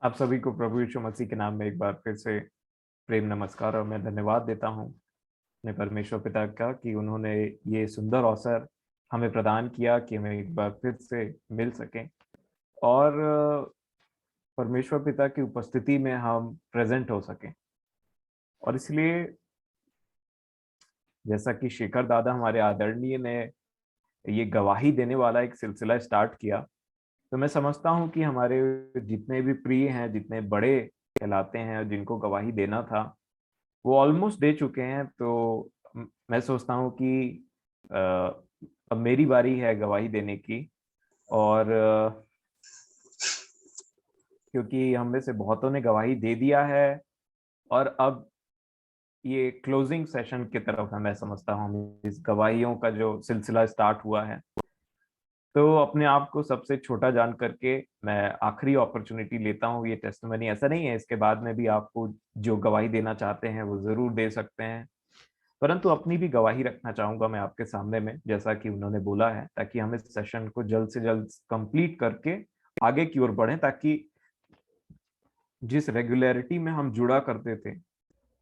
आप सभी को प्रभु यीशु मसीह के नाम में एक बार फिर से प्रेम नमस्कार और मैं धन्यवाद देता हूँ अपने परमेश्वर पिता का कि उन्होंने ये सुंदर अवसर हमें प्रदान किया कि हमें एक बार फिर से मिल सकें और परमेश्वर पिता की उपस्थिति में हम प्रेजेंट हो सकें। और इसलिए जैसा कि शेखर दादा हमारे आदरणीय ने ये गवाही देने वाला एक सिलसिला स्टार्ट किया, तो मैं समझता हूँ कि हमारे जितने भी प्रिय हैं, जितने बड़े कहलाते हैं और जिनको गवाही देना था, वो ऑलमोस्ट दे चुके हैं। तो मैं सोचता हूँ कि अ, अब मेरी बारी है गवाही देने की। और क्योंकि हम में से बहुतों ने गवाही दे दिया है और अब ये क्लोजिंग सेशन की तरफ है, मैं समझता हूँ इस गवाहियों का जो सिलसिला स्टार्ट हुआ है। तो अपने आप को सबसे छोटा जान करके मैं आखिरी अपॉर्चुनिटी लेता हूँ। ये टेस्टिमनी ऐसा नहीं है, इसके बाद में भी आपको जो गवाही देना चाहते हैं वो जरूर दे सकते हैं, परंतु अपनी भी गवाही रखना चाहूंगा मैं आपके सामने में, जैसा कि उन्होंने बोला है, ताकि हम इस सेशन को जल्द से जल्द कंप्लीट करके आगे की ओर बढ़ें, ताकि जिस रेगुलरिटी में हम जुड़ा करते थे,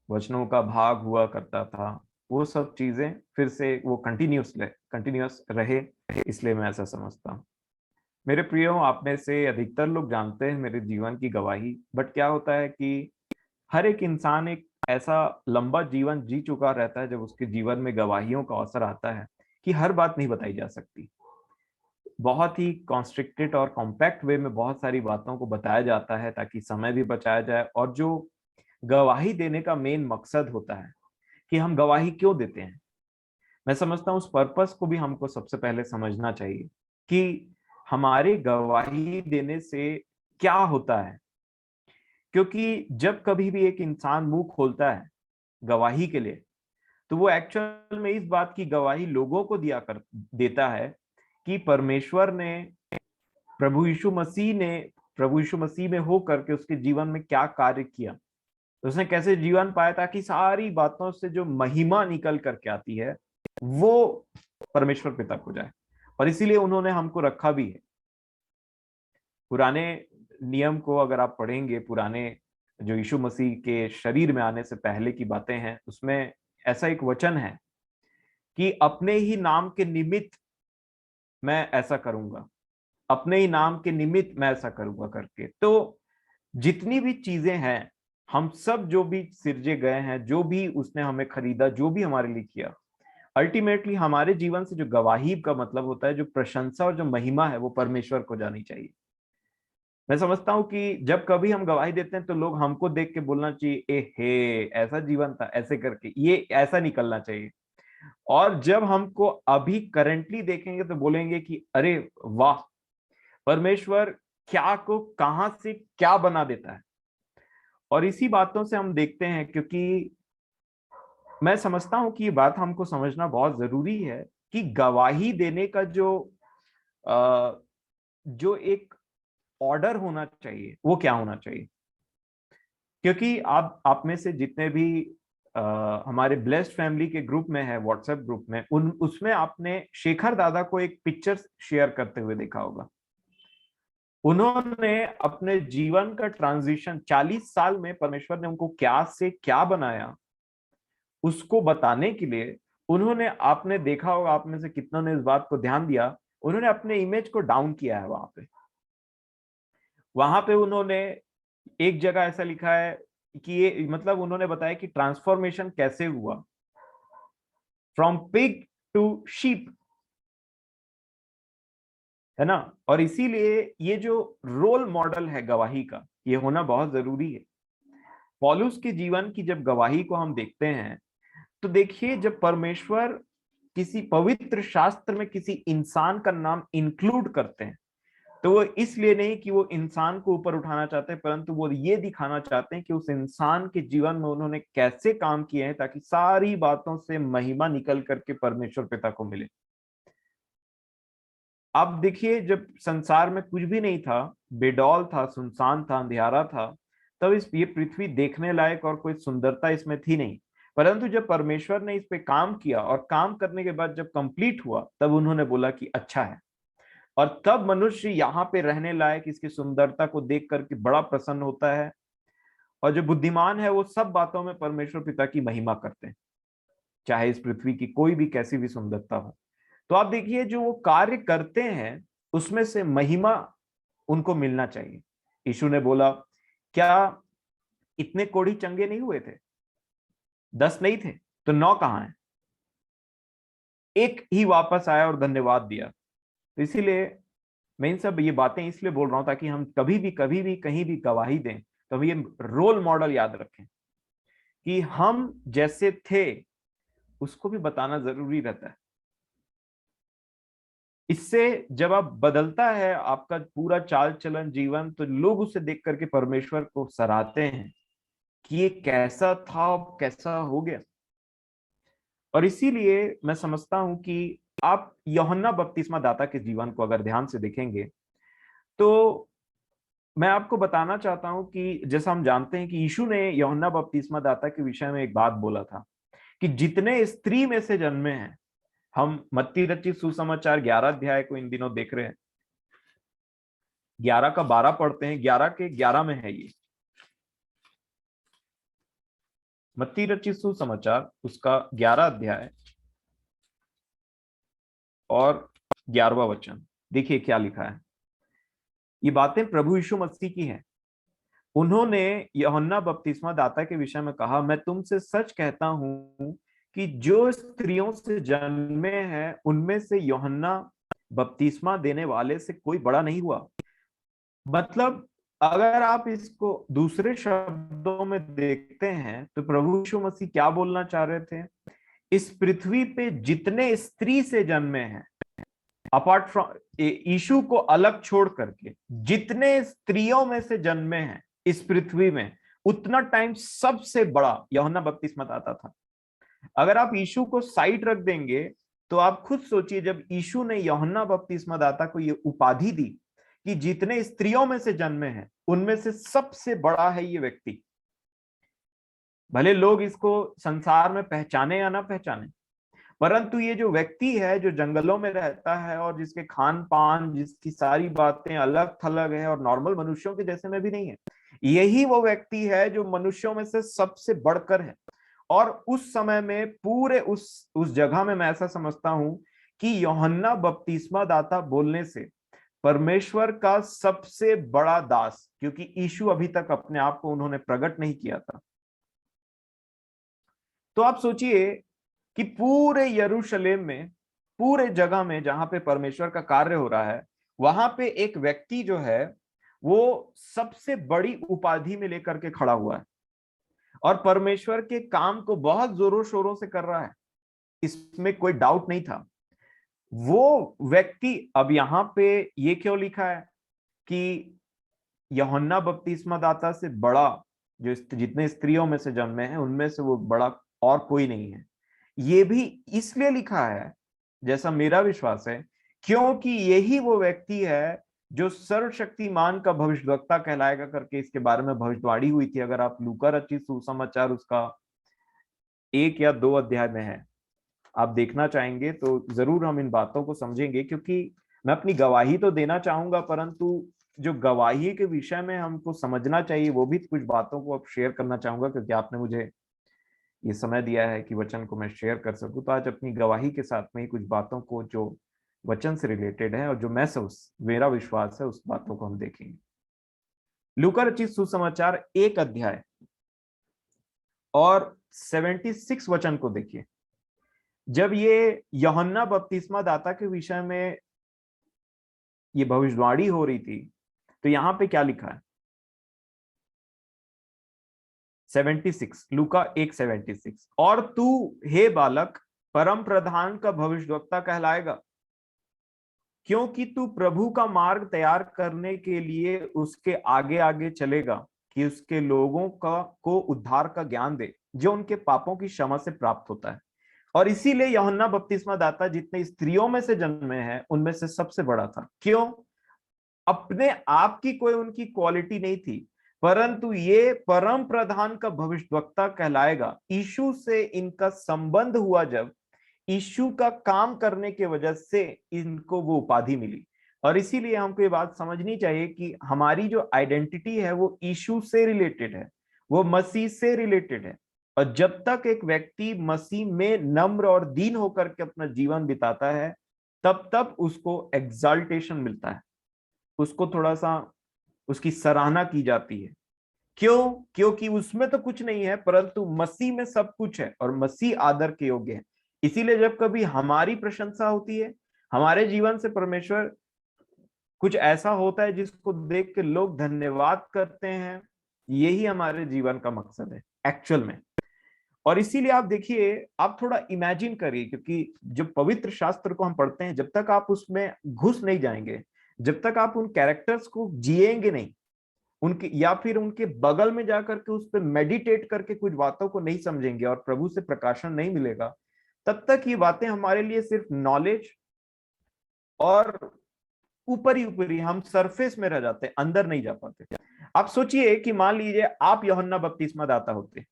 वचनों का भाग हुआ करता था, वो सब चीजें फिर से वो कंटिन्यूस रहे। इसलिए मैं ऐसा समझता हूँ। मेरे प्रियो, आप में से अधिकतर लोग जानते हैं मेरे जीवन की गवाही, बट क्या होता है कि हर एक इंसान एक ऐसा लंबा जीवन जी चुका रहता है जब उसके जीवन में गवाहियों का अवसर आता है कि हर बात नहीं बताई जा सकती। बहुत ही कॉन्स्ट्रिक्टेड और कॉम्पैक्ट वे में बहुत सारी बातों को बताया जाता है ताकि समय भी बचाया जाए। और जो गवाही देने का मेन मकसद होता है कि हम गवाही क्यों देते हैं, मैं समझता हूँ उस पर्पस को भी हमको सबसे पहले समझना चाहिए कि हमारे गवाही देने से क्या होता है। क्योंकि जब कभी भी एक इंसान मुंह खोलता है गवाही के लिए, तो वो एक्चुअल में इस बात की गवाही लोगों को दिया कर देता है कि परमेश्वर ने, प्रभु यीशु मसीह ने, प्रभु यीशु मसीह में हो करके उसके जीवन में क्या कार्य किया, उसने कैसे जीवन पाया, ताकि सारी बातों से जो महिमा निकल करके आती है वो परमेश्वर पिता को जाए। और इसीलिए उन्होंने हमको रखा भी है। पुराने नियम को अगर आप पढ़ेंगे, पुराने जो यीशु मसीह के शरीर में आने से पहले की बातें हैं, उसमें ऐसा एक वचन है कि अपने ही नाम के निमित्त मैं ऐसा करूंगा, अपने ही नाम के निमित्त मैं ऐसा करूंगा करके। तो जितनी भी चीजें हैं, हम सब जो भी सिरजे गए हैं, जो भी उसने हमें खरीदा, जो भी हमारे लिए किया, अल्टीमेटली हमारे जीवन से जो गवाही का मतलब होता है, जो प्रशंसा और जो महिमा है, वो परमेश्वर को जानी चाहिए। मैं समझता हूँ कि जब कभी हम गवाही देते हैं तो लोग हमको देख के बोलना चाहिए, ए हे ऐसा जीवन था, ऐसे करके ये ऐसा निकलना चाहिए। और जब हमको अभी करंटली देखेंगे तो बोलेंगे कि अरे वाह, परमेश्वर क्या को कहां से क्या बना देता है। और इसी बातों से हम देखते हैं, क्योंकि मैं समझता हूं कि ये बात हमको समझना बहुत जरूरी है कि गवाही देने का जो एक ऑर्डर होना चाहिए वो क्या होना चाहिए। क्योंकि आप में से जितने भी हमारे ब्लेस्ड फैमिली के ग्रुप में है, व्हाट्सएप ग्रुप में, उन उसमें आपने शेखर दादा को एक पिक्चर शेयर करते हुए देखा होगा। उन्होंने अपने जीवन का ट्रांजिशन 40 साल में परमेश्वर ने उनको क्या से क्या बनाया, उसको बताने के लिए उन्होंने, आपने देखा होगा, आप में से कितनों ने इस बात को ध्यान दिया, उन्होंने अपने इमेज को डाउन किया है। वहां पे उन्होंने एक जगह ऐसा लिखा है कि ये मतलब उन्होंने बताया कि ट्रांसफॉर्मेशन कैसे हुआ फ्रॉम पिग टू शीप, है ना। और इसीलिए ये जो रोल मॉडल है गवाही का, ये होना बहुत जरूरी है। पौलुस के जीवन की जब गवाही को हम देखते हैं तो देखिए, जब परमेश्वर किसी पवित्र शास्त्र में किसी इंसान का नाम इंक्लूड करते हैं, तो वो इसलिए नहीं कि वो इंसान को ऊपर उठाना चाहते हैं, परंतु वो ये दिखाना चाहते हैं कि उस इंसान के जीवन में उन्होंने कैसे काम किए हैं ताकि सारी बातों से महिमा निकल करके परमेश्वर पिता को मिले। अब देखिए, जब संसार में कुछ भी नहीं था, बेडौल था, सुनसान था, अंधियारा था, तब इस ये पृथ्वी देखने लायक और कोई सुंदरता इसमें थी नहीं। परंतु जब परमेश्वर ने इस पे काम किया और काम करने के बाद जब कंप्लीट हुआ, तब उन्होंने बोला कि अच्छा है। और तब मनुष्य यहाँ पे रहने लायक इसकी सुंदरता को देख करके बड़ा प्रसन्न होता है, और जो बुद्धिमान है वो सब बातों में परमेश्वर पिता की महिमा करते हैं, चाहे इस पृथ्वी की कोई भी कैसी भी सुंदरता हो। तो आप देखिए जो वो कार्य करते हैं उसमें से महिमा उनको मिलना चाहिए। यीशु ने बोला, क्या इतने कोढ़ी चंगे नहीं हुए थे? 10 नहीं थे तो 9 कहां है? एक ही वापस आया और धन्यवाद दिया। तो इसीलिए मैं इन सब ये बातें इसलिए बोल रहा हूं ताकि हम कभी भी कहीं भी गवाही दें तो हम ये रोल मॉडल याद रखें कि हम जैसे थे उसको भी बताना जरूरी रहता है। इससे जब आप बदलता है आपका पूरा चाल चलन जीवन, तो लोग उसे देख करके परमेश्वर को सराहते हैं कि ये कैसा था, कैसा हो गया। और इसीलिए मैं समझता हूं कि आप यूहन्ना बपतिस्मा दाता के जीवन को अगर ध्यान से देखेंगे तो मैं आपको बताना चाहता हूं कि जैसा हम जानते हैं कि यीशु ने यूहन्ना बपतिस्मा दाता के विषय में एक बात बोला था कि जितने स्त्री में से जन्मे हैं, हम मत्ती रचित सुसमाचार 11 अध्याय को इन दिनों देख रहे हैं, 11 का 12 पढ़ते हैं, 11 के 11 में है ये मत्ती रचित सुसमाचार उसका 11 अध्याय और 11वां वचन। देखिए क्या लिखा है। ये बातें प्रभु यीशु मसीह की हैं। उन्होंने यूहन्ना बपतिस्मा दाता के विषय में कहा, मैं तुमसे सच कहता हूं कि जो स्त्रियों से जन्मे हैं उनमें से यूहन्ना बपतिस्मा देने वाले से कोई बड़ा नहीं हुआ। मतलब अगर आप इसको दूसरे शब्दों में देखते हैं तो प्रभु यीशु मसीह क्या बोलना चाह रहे थे? इस पृथ्वी पे जितने स्त्री से जन्मे हैं, अपार्ट फ्रॉम यीशु को अलग छोड़ करके जितने स्त्रियों में से जन्मे हैं इस पृथ्वी में, उतना टाइम सबसे बड़ा यूहन्ना बपतिस्मा दाता था। अगर आप यीशु को साइड रख देंगे तो आप खुद सोचिए, जब यीशु ने यूहन्ना बपतिस्मा दाता को ये उपाधि दी कि जितने स्त्रियों में से जन्मे हैं उनमें से सबसे बड़ा है ये व्यक्ति, भले लोग इसको संसार में पहचाने या ना पहचाने, परंतु ये जो व्यक्ति है जो जंगलों में रहता है और जिसके खान पान, जिसकी सारी बातें अलग थलग है और नॉर्मल मनुष्यों के जैसे में भी नहीं है, यही वो व्यक्ति है जो मनुष्यों में से सबसे बढ़कर है। और उस समय में पूरे उस जगह में मैं ऐसा समझता हूं कि यूहन्ना बपतिस्मा दाता बोलने से परमेश्वर का सबसे बड़ा दास, क्योंकि यीशु अभी तक अपने आप को उन्होंने प्रकट नहीं किया था। तो आप सोचिए कि पूरे यरूशलेम में, पूरे जगह में जहां पे परमेश्वर का कार्य हो रहा है, वहां पे एक व्यक्ति जो है वो सबसे बड़ी उपाधि में लेकर के खड़ा हुआ है और परमेश्वर के काम को बहुत जोरों शोरों से कर रहा है, इसमें कोई डाउट नहीं था। वो व्यक्ति, अब यहां पे ये क्यों लिखा है कि यूहन्ना बपतिस्मा दाता से बड़ा, जो जितने स्त्रियों में से जन्मे हैं उनमें से वो बड़ा और कोई नहीं है, ये भी इसलिए लिखा है, जैसा मेरा विश्वास है, क्योंकि यही वो व्यक्ति है जो सर्वशक्तिमान का भविष्यद्वक्ता कहलाएगा करके इसके बारे में भविष्यवाणी हुई थी। अगर आप लूका रचित सुसमाचार उसका 1 या 2 अध्याय में है, आप देखना चाहेंगे तो जरूर हम इन बातों को समझेंगे, क्योंकि मैं अपनी गवाही तो देना चाहूंगा परंतु जो गवाही के विषय में हमको समझना चाहिए वो भी कुछ बातों को अब शेयर करना चाहूंगा, क्योंकि आपने मुझे ये समय दिया है कि वचन को मैं शेयर कर सकूं। तो आज अपनी गवाही के साथ में ही कुछ बातों को जो वचन से रिलेटेड है और जो मैं मेरा विश्वास है उस बातों को हम देखेंगे। लूका रचित सुसमाचार 1 अध्याय और 76 वचन को देखिए। जब ये यूहन्ना बपतिस्मा दाता के विषय में ये भविष्यवाणी हो रही थी तो यहां पे क्या लिखा है? 76, लूका 1:76, और तू हे बालक परम प्रधान का भविष्यद्वक्ता कहलाएगा, क्योंकि तू प्रभु का मार्ग तैयार करने के लिए उसके आगे आगे चलेगा कि उसके लोगों का को उद्धार का ज्ञान दे जो उनके पापों की क्षमा से प्राप्त होता है। और इसीलिए यूहन्ना बपतिस्मा दाता जितने स्त्रियों में से जन्मे हैं उनमें से सबसे बड़ा था। क्यों? अपने आप की कोई उनकी क्वालिटी नहीं थी, परंतु ये परम प्रधान का भविष्यद्वक्ता कहलाएगा। यीशु से इनका संबंध हुआ, जब यीशु का काम करने के वजह से इनको वो उपाधि मिली। और इसीलिए हमको ये बात समझनी चाहिए कि हमारी जो आइडेंटिटी है वो यीशु से रिलेटेड है, वो मसीह से रिलेटेड है। और जब तक एक व्यक्ति मसीह में नम्र और दीन होकर के अपना जीवन बिताता है, तब तब उसको एग्जाल्टेशन मिलता है, उसको थोड़ा सा उसकी सराहना की जाती है। क्यों? क्योंकि उसमें तो कुछ नहीं है, परंतु मसीह में सब कुछ है और मसीह आदर के योग्य है। इसीलिए जब कभी हमारी प्रशंसा होती है, हमारे जीवन से परमेश्वर कुछ ऐसा होता है जिसको देख के लोग धन्यवाद करते हैं, यही हमारे जीवन का मकसद है एक्चुअल में। और इसीलिए आप देखिए, आप थोड़ा इमेजिन करिए, क्योंकि जब पवित्र शास्त्र को हम पढ़ते हैं, जब तक आप उसमें घुस नहीं जाएंगे, जब तक आप उन कैरेक्टर्स को जिएंगे नहीं, उनके या फिर उनके बगल में जाकर के उस पर मेडिटेट करके कुछ बातों को नहीं समझेंगे और प्रभु से प्रकाशन नहीं मिलेगा, तब तक ये बातें हमारे लिए सिर्फ नॉलेज और ऊपरी ऊपरी हम सरफेस में रह जाते हैं, अंदर नहीं जा पाते। आप सोचिए कि मान लीजिए आप यूहन्ना बपतिस्मा दाता होते,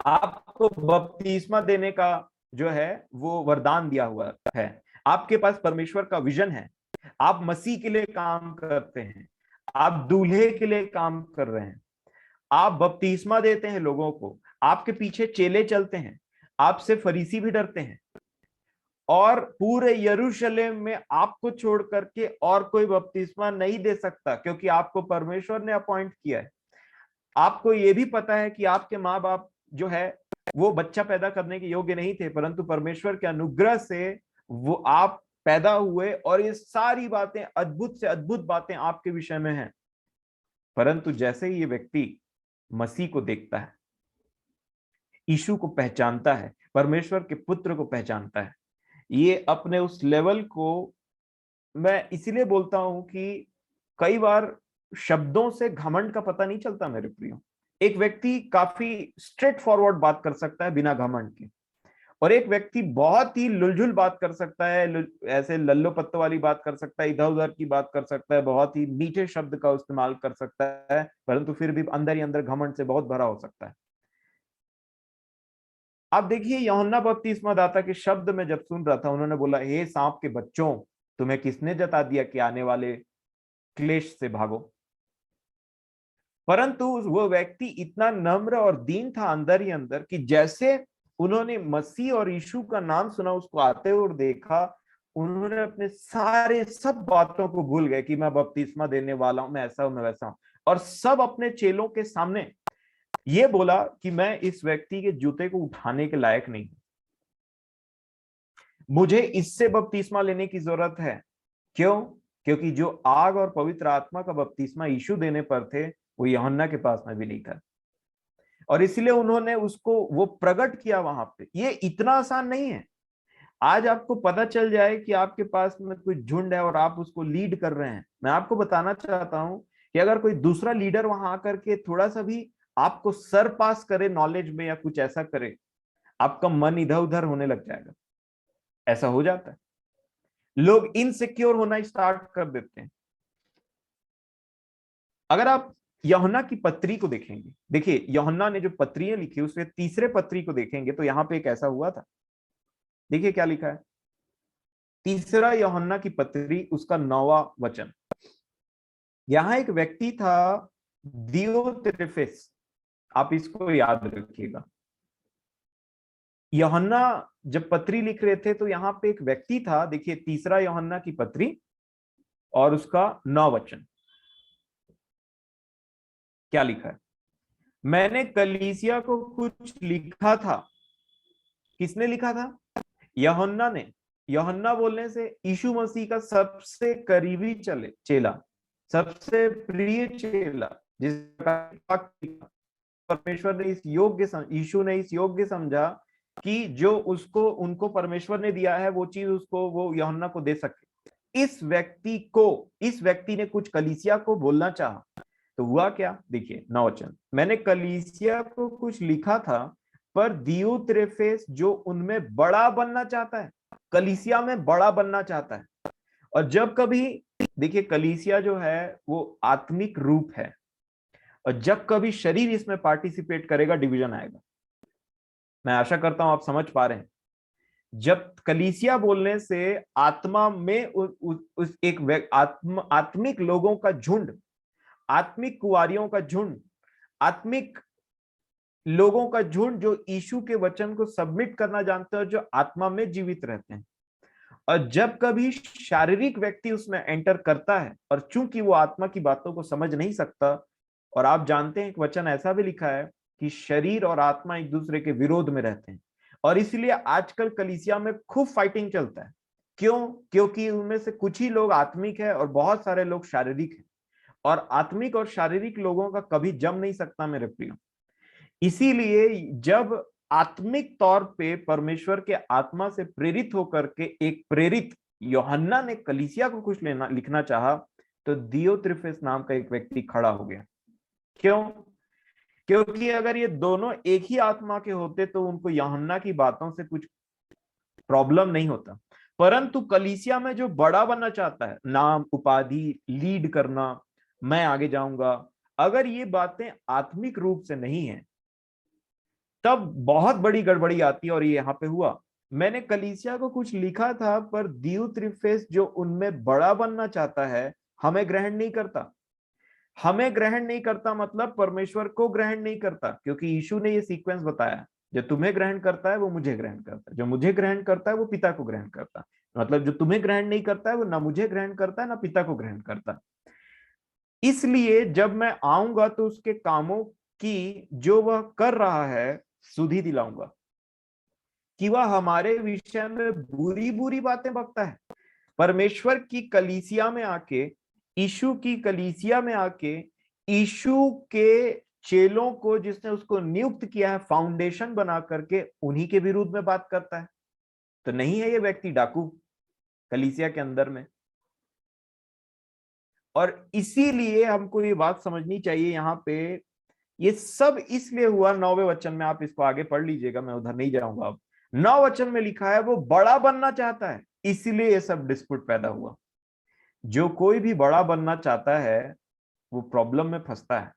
आपको बपतिस्मा देने का जो है वो वरदान दिया हुआ है, आपके पास परमेश्वर का विजन है, आप मसीह के लिए काम करते हैं, आप दूल्हे के लिए काम कर रहे हैं, आप बपतिस्मा देते हैं लोगों को, आपके पीछे चेले चलते हैं, आपसे फरीसी भी डरते हैं, और पूरे यरूशलेम में आपको छोड़ करके और कोई बपतिस्मा नहीं दे सकता, क्योंकि आपको परमेश्वर ने अपॉइंट किया है। आपको ये भी पता है कि आपके माँ बाप जो है वो बच्चा पैदा करने के योग्य नहीं थे, परंतु परमेश्वर के अनुग्रह से वो आप पैदा हुए, और ये सारी बातें, अद्भुत से अद्भुत बातें आपके विषय में हैं। परंतु जैसे ही ये व्यक्ति मसीह को देखता है, यीशु को पहचानता है, परमेश्वर के पुत्र को पहचानता है, ये अपने उस लेवल को, मैं इसीलिए बोलता हूं कि कई बार शब्दों से घमंड का पता नहीं चलता मेरे प्रियो। एक व्यक्ति काफी स्ट्रेट फॉरवर्ड बात कर सकता है बिना घमंड के, और एक व्यक्ति बहुत ही लुलझुल बात कर सकता है, ऐसे लल्लो पत्तो वाली बात कर सकता है, इधर उधर की बात कर सकता है, बहुत ही मीठे शब्द का इस्तेमाल कर सकता है, परंतु फिर भी अंदर ही अंदर घमंड से बहुत भरा हो सकता है। आप देखिए, यूहन्ना बपतिस्मा दाता के शब्द में जब सुन रहा था, उन्होंने बोला, हे सांप के बच्चों, तुम्हें किसने जता दिया कि आने वाले क्लेश से भागो। परंतु वो व्यक्ति इतना नम्र और दीन था अंदर ही अंदर, कि जैसे उन्होंने मसीह और यीशु का नाम सुना, उसको आते हुए देखा, उन्होंने अपने सारे सब बातों को भूल गए कि मैं बपतिस्मा देने वाला हूं, मैं ऐसा हूं, मैं वैसा हूं, और सब अपने चेलों के सामने ये बोला कि मैं इस व्यक्ति के जूते को उठाने के लायक नहीं, मुझे इससे बपतिस्मा लेने की जरूरत है। क्यों? क्योंकि जो आग और पवित्र आत्मा का बपतिस्मा यीशु देने पर थे, वो यूहन्ना के पास में भी नहीं था, और इसलिए उन्होंने उसको वो प्रकट किया वहां पे। ये इतना आसान नहीं है। आज आपको पता चल जाए कि आपके पास में कोई झुंड है और आप उसको लीड कर रहे हैं, मैं आपको बताना चाहता हूं कि अगर कोई दूसरा लीडर वहां आकर के थोड़ा सा भी आपको सर पास करे नॉलेज में या कुछ ऐसा करे, आपका मन इधर उधर होने लग जाएगा। ऐसा हो जाता है, लोग इनसिक्योर होना स्टार्ट कर देते हैं। अगर आप यूहन्ना की पत्री को देखेंगे, देखिए यूहन्ना ने जो पत्रियां लिखी उसमें तीसरे पत्री को देखेंगे तो यहां पे एक ऐसा हुआ था। देखिए क्या लिखा है, तीसरा यूहन्ना की पत्री उसका 9वां वचन। यहां एक व्यक्ति था दियोत्रेफेस, आप इसको याद रखिएगा। यूहन्ना जब पत्री लिख रहे थे तो यहाँ पे एक व्यक्ति था, देखिए तीसरा यूहन्ना की पत्री और उसका 9 वचन क्या लिखा है, मैंने कलीसिया को कुछ लिखा था। किसने लिखा था? यूहन्ना ने। यूहन्ना बोलने से यीशु मसीह का सबसे करीबी चेला, सबसे प्रिय चेला, जिसका परमेश्वर ने इस योग्य, यीशु ने इस योग्य समझा कि जो उसको उनको परमेश्वर ने दिया है वो चीज उसको, वो यूहन्ना को दे सके। इस व्यक्ति ने कुछ कलीसिया को बोलना चाहा, तो हुआ क्या? देखिए 9 वचन, मैंने कलीसिया को कुछ लिखा था, पर दियोत्रेफेस जो उनमें बड़ा बनना चाहता है, कलीसिया में बड़ा बनना चाहता है। और जब कभी, देखिए कलीसिया जो है वो आत्मिक रूप है, और जब कभी शरीर इसमें पार्टिसिपेट करेगा, डिवीजन आएगा। मैं आशा करता हूं आप समझ पा रहे हैं। जब कलीसिया बोलने से आत्मा में उस एक आत्मिक लोगों का झुंड, आत्मिक कुंवारियों का झुंड, आत्मिक लोगों का झुंड जो यीशु के वचन को सबमिट करना जानते हैं, जो आत्मा में जीवित रहते हैं। और जब कभी शारीरिक व्यक्ति उसमें एंटर करता है, और चूंकि वो आत्मा की बातों को समझ नहीं सकता, और आप जानते हैं एक वचन ऐसा भी लिखा है कि शरीर और आत्मा एक दूसरे के विरोध में रहते हैं, और इसलिए आजकल कलीसिया में खूब फाइटिंग चलता है। क्यों? क्योंकि उनमें से कुछ ही लोग आत्मिक है और बहुत सारे लोग शारीरिक हैं, और आत्मिक और शारीरिक लोगों का कभी जम नहीं सकता मेरे प्रिय। इसीलिए जब आत्मिक तौर पे परमेश्वर के आत्मा से प्रेरित होकर के एक प्रेरित यूहन्ना ने कलीसिया को कुछ लिखना चाहा, तो दियोत्रिफेस नाम का एक व्यक्ति खड़ा हो गया। क्यों? क्योंकि अगर ये दोनों एक ही आत्मा के होते तो उनको यूहन्ना की बातों से कुछ प्रॉब्लम नहीं होता। परंतु कलीसिया में जो बड़ा बनना चाहता है, नाम, उपाधि, लीड करना, मैं आगे जाऊंगा, अगर ये बातें आत्मिक रूप से नहीं है तब बहुत बड़ी गड़बड़ी आती है। और ये यहाँ पे हुआ। मैंने कलीसिया को कुछ लिखा था, पर दियोत्रिफेस जो उनमें बड़ा बनना चाहता है हमें ग्रहण नहीं करता। हमें ग्रहण नहीं करता मतलब परमेश्वर को ग्रहण नहीं करता, क्योंकि यीशु ने ये सीक्वेंस बताया, जो तुम्हें ग्रहण करता है वो मुझे ग्रहण करता है, जो मुझे ग्रहण करता है वो पिता को ग्रहण करता है। मतलब जो तुम्हें ग्रहण नहीं करता है वो ना मुझे ग्रहण करता है ना पिता को ग्रहण करता है। इसलिए जब मैं आऊंगा तो उसके कामों की जो वह कर रहा है सुधि दिलाऊंगा। कि वह हमारे विषय में बुरी बुरी बातें बकता है, परमेश्वर की कलीसिया में आके, यीशु की कलीसिया में आके, यीशु के चेलों को जिसने उसको नियुक्त किया है फाउंडेशन बना करके, उन्हीं के विरुद्ध में बात करता है। तो नहीं है ये व्यक्ति डाकू कलीसिया के अंदर में। और इसीलिए हमको ये बात समझनी चाहिए यहाँ पे, ये सब इसलिए हुआ 9वें वचन में, आप इसको आगे पढ़ लीजिएगा, मैं उधर नहीं जाऊंगा। अब 9 वचन में लिखा है वो बड़ा बनना चाहता है, इसलिए ये सब डिस्प्यूट पैदा हुआ। जो कोई भी बड़ा बनना चाहता है वो प्रॉब्लम में फंसता है।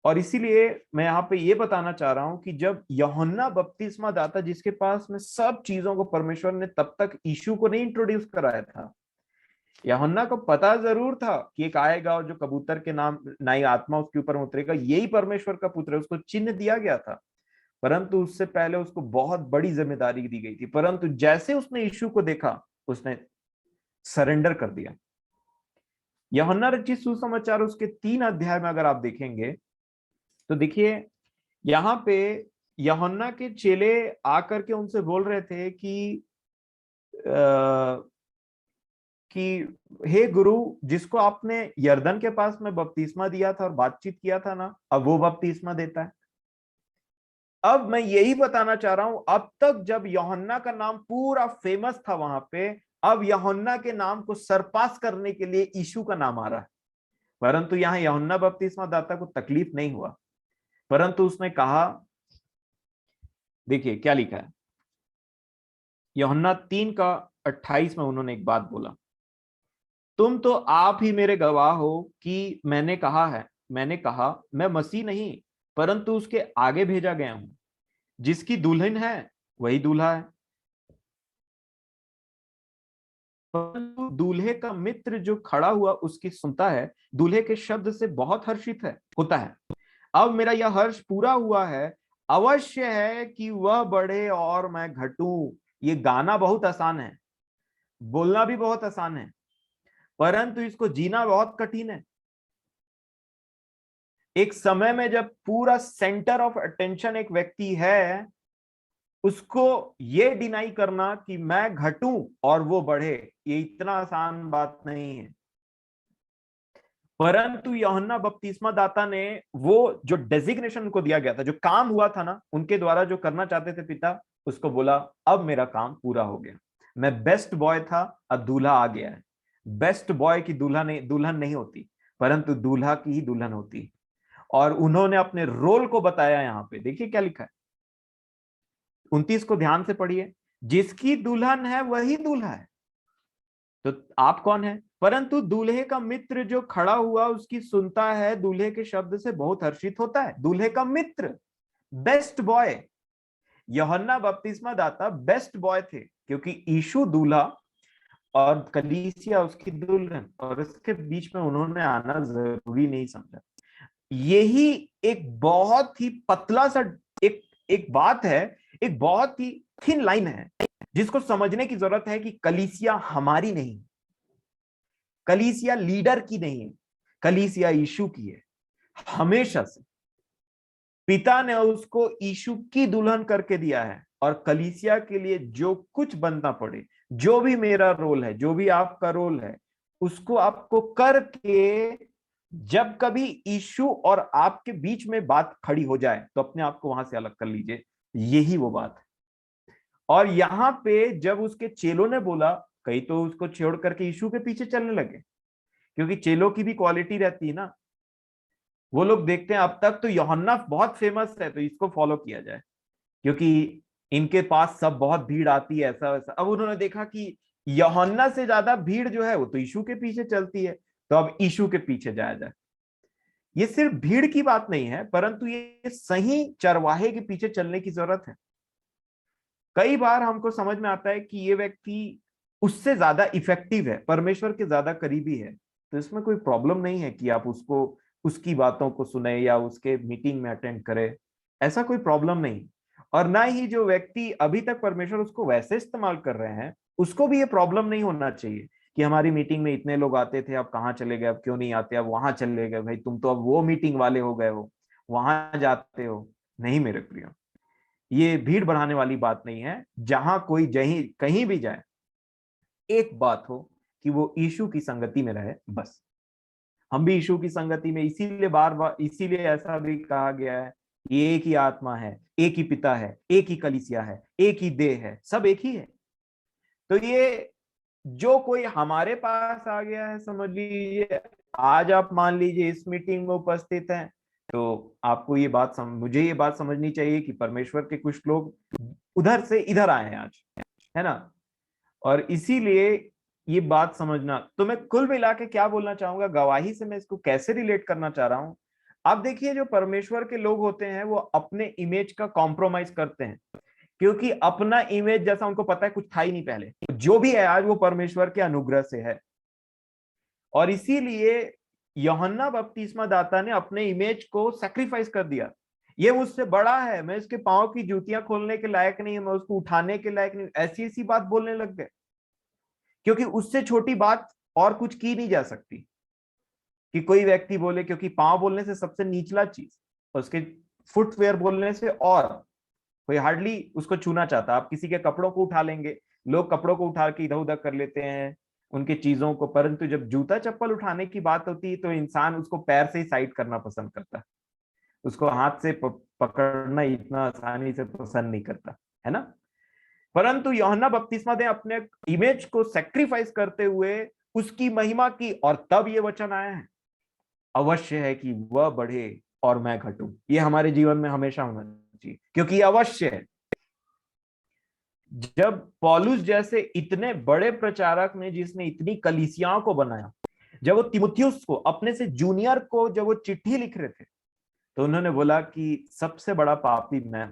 और इसीलिए मैं यहाँ पे ये बताना चाह रहा हूं कि जब यूहन्ना बपतिस्मा दाता, जिसके पास में सब चीजों को परमेश्वर ने तब तक यीशु को नहीं इंट्रोड्यूस कराया था, यूहन्ना को पता जरूर था कि एक आएगा और जो कबूतर के नाम नई आत्मा उसके ऊपर उतरेगा, यही परमेश्वर का पुत्र है, उसको चिन्ह दिया गया था। परंतु उससे पहले उसको बहुत बड़ी जिम्मेदारी दी गई थी। परंतु जैसे उसने यीशु को देखा उसने सरेंडर कर दिया। यूहन्ना रचित सुसमाचार उसके 3 अध्याय में अगर आप देखेंगे तो देखिए यहाँ पे यूहन्ना के चेले आकर के उनसे बोल रहे थे कि हे गुरु, जिसको आपने यरदन के पास में बपतिस्मा दिया था और बातचीत किया था ना, अब वो बपतिस्मा देता है। अब मैं यही बताना चाह रहा हूं, अब तक जब यूहन्ना का नाम पूरा फेमस था वहां पे, अब यूहन्ना के नाम को सरपास करने के लिए यीशु का नाम आ रहा है। परंतु यहां यूहन्ना बपतिस्मा दाता को तकलीफ नहीं हुआ, परंतु उसने कहा, देखिए क्या लिखा है यूहन्ना 3:28 में, उन्होंने एक बात बोला, तुम तो आप ही मेरे गवाह हो कि मैंने कहा मैं मसीह नहीं परंतु उसके आगे भेजा गया हूं, जिसकी दुल्हन है वही दूल्हा है। परंतु दूल्हे का मित्र जो खड़ा हुआ उसकी सुनता है, दूल्हे के शब्द से बहुत हर्षित होता है। अब मेरा यह हर्ष पूरा हुआ है, अवश्य है कि वह बढ़े और मैं घटूं। ये गाना बहुत आसान है, बोलना भी बहुत आसान है, परंतु इसको जीना बहुत कठिन है। एक समय में जब पूरा सेंटर ऑफ अटेंशन एक व्यक्ति है, उसको ये डिनाई करना कि मैं घटूं और वो बढ़े, ये इतना आसान बात नहीं है। परंतु यूहन्ना बपतिस्मा दाता ने वो जो डेजिग्नेशन उनको दिया गया था, जो काम हुआ था ना उनके द्वारा, जो करना चाहते थे पिता, उसको बोला अब मेरा काम पूरा हो गया। मैं बेस्ट बॉय था, अब दूल्हा आ गया है। बेस्ट बॉय की दुल्हन नहीं होती, परंतु दूल्हा की ही दुल्हन होती है। और उन्होंने अपने रोल को बताया। यहाँ पे देखिए क्या लिखा है, 29 को ध्यान से पढ़िए, जिसकी दुल्हन है वही दूल्हा है। तो आप कौन है? परंतु दूल्हे का मित्र जो खड़ा हुआ उसकी सुनता है, दूल्हे के शब्द से बहुत हर्षित होता है। दूल्हे का मित्र, बेस्ट बॉय, यूहन्ना बपतिस्मा दाता बेस्ट बॉय थे, क्योंकि यीशु दूल्हा और कलीसिया उसकी दुल्हन, और इसके बीच में उन्होंने आना जरूरी नहीं समझा। यही एक बहुत ही पतला सा एक एक बात है, एक बहुत ही थिन लाइन है जिसको समझने की जरूरत है कि कलीसिया हमारी नहीं, कलीसिया लीडर की नहीं है, कलीसिया यीशु की है। हमेशा से पिता ने उसको यीशु की दुल्हन करके दिया है, और कलीसिया के लिए जो कुछ बनना पड़े, जो भी मेरा रोल है, जो भी आपका रोल है, उसको आपको करके जब कभी यीशु और आपके बीच में बात खड़ी हो जाए तो अपने आप को वहां से अलग कर लीजिए। यही वो बात है। और यहां पे जब उसके चेलों ने बोला, कई तो उसको छोड़ करके यीशु के पीछे चलने लगे, क्योंकि चेलों की भी क्वालिटी रहती है ना, वो लोग देखते हैं अब तक तो यूहन्ना बहुत फेमस है तो इसको फॉलो किया जाए, क्योंकि इनके पास सब बहुत भीड़ आती है, ऐसा वैसा। अब उन्होंने देखा कि यूहन्ना से ज्यादा भीड़ जो है वो तो यीशु के पीछे चलती है, तो अब यीशु के पीछे जाया जाए। ये सिर्फ भीड़ की बात नहीं है, परंतु ये सही चरवाहे के पीछे चलने की जरूरत है। कई बार हमको समझ में आता है कि ये व्यक्ति उससे ज्यादा इफेक्टिव है, परमेश्वर के ज्यादा करीबी है, तो इसमें कोई प्रॉब्लम नहीं है कि आप उसको, उसकी बातों को सुने या उसके मीटिंग में अटेंड करें, ऐसा कोई प्रॉब्लम नहीं। और ना ही जो व्यक्ति अभी तक परमेश्वर उसको वैसे इस्तेमाल कर रहे हैं, उसको भी ये प्रॉब्लम नहीं होना चाहिए कि हमारी मीटिंग में इतने लोग आते थे, अब कहाँ चले गए, अब क्यों नहीं आते, अब वहां चले गए, भाई तुम तो अब वो मीटिंग वाले हो गए हो, वहां जाते हो। नहीं मेरे प्रियो, ये भीड़ बढ़ाने वाली बात नहीं है। जहां कोई जहीं कहीं भी जाए, एक बात हो कि वो यीशु की संगति में रहे, बस। हम भी यीशु की संगति में, इसीलिए बार बार, इसीलिए ऐसा भी कहा गया है कि एक ही आत्मा है, एक ही पिता है, एक ही कलीसिया है, एक ही देह है, सब एक ही है। तो ये जो कोई हमारे पास आ गया है, समझ लीजिए आज आप मान लीजिए इस मीटिंग में उपस्थित हैं, तो आपको ये बात मुझे ये बात समझनी चाहिए कि परमेश्वर के कुछ लोग उधर से इधर आए हैं आज, है ना। और इसीलिए ये बात समझना, तो मैं कुल मिला के क्या बोलना चाहूंगा, गवाही से मैं इसको कैसे रिलेट करना चाह रहा हूं। आप देखिए, जो परमेश्वर के लोग होते हैं वो अपने इमेज का कॉम्प्रोमाइज करते हैं, क्योंकि अपना इमेज जैसा उनको पता है कुछ था ही नहीं पहले, जो भी है आज वो परमेश्वर के अनुग्रह से है। और इसीलिए यूहन्ना बपतिस्मा दाता ने अपने इमेज को सैक्रिफाइस कर दिया। ये मुझसे बड़ा है, मैं इसके पांव की जूतियां खोलने के लायक नहीं, मैं उसको उठाने के लायक नहीं, ऐसी ऐसी बात बोलने लग गए, क्योंकि उससे छोटी बात और कुछ की नहीं जा सकती। कि कोई व्यक्ति बोले, क्योंकि पांव बोलने से सबसे निचला चीज, उसके फुटवेयर बोलने से और कोई हार्डली उसको छूना चाहता। आप किसी के कपड़ों को उठा लेंगे, लोग कपड़ों को उठा के इधर उधर कर लेते हैं, उनके चीजों को, परंतु जब जूता चप्पल उठाने की बात होती है तो इंसान उसको पैर से ही साइड करना पसंद करता है, उसको हाथ से पकड़ना इतना आसानी से पसंद नहीं करता, है ना। परंतु यूहन्ना बपतिस्मा ने अपने इमेज को सेक्रीफाइस करते हुए उसकी महिमा की, और तब ये वचन आया है, अवश्य है कि वह बढ़े और मैं घटूं। ये हमारे जीवन में हमेशा होना चाहिए, क्योंकि ये अवश्य है। जब पौलुस जैसे इतने बड़े प्रचारक ने, जिसने इतनी कलीसियाओं को बनाया, जब वो तिमुथियुस को, अपने से जूनियर को, जब वो चिट्ठी लिख रहे थे, तो उन्होंने बोला कि सबसे बड़ा पापी मैं,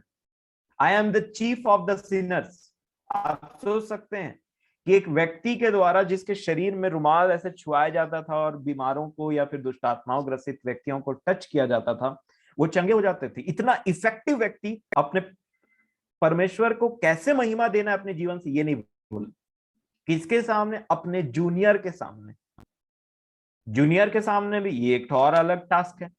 I am the chief of the Sinners. आप सोच सकते हैं कि एक व्यक्ति के द्वारा जिसके शरीर में रुमाल ऐसे छुआया जाता था और बीमारों को या फिर दुष्ट आत्माओं ग्रसित व्यक्तियों को टच किया जाता था, वो चंगे हो जाते थे। इतना इफेक्टिव व्यक्ति अपने परमेश्वर को कैसे महिमा देना है अपने जीवन से, ये नहीं बोल। किसके सामने? अपने जूनियर के सामने। जूनियर के सामने भी ये एक और अलग टास्क है।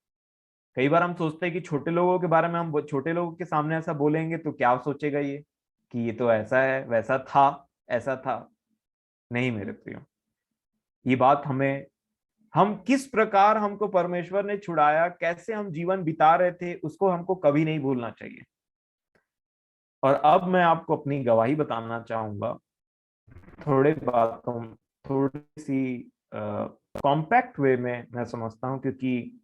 कई बार हम सोचते हैं कि छोटे लोगों के बारे में, हम छोटे लोगों के सामने ऐसा बोलेंगे तो क्या सोचेगा ये, कि ये तो ऐसा है, वैसा था, ऐसा था। नहीं मेरे प्रियो, ये बात हमें, हम किस प्रकार हमको परमेश्वर ने छुड़ाया, कैसे हम जीवन बिता रहे थे, उसको हमको कभी नहीं भूलना चाहिए। और अब मैं आपको अपनी गवाही बताना चाहूंगा, थोड़े बातों, थोड़ी सी कॉम्पैक्ट वे में मैं समझता हूँ, क्योंकि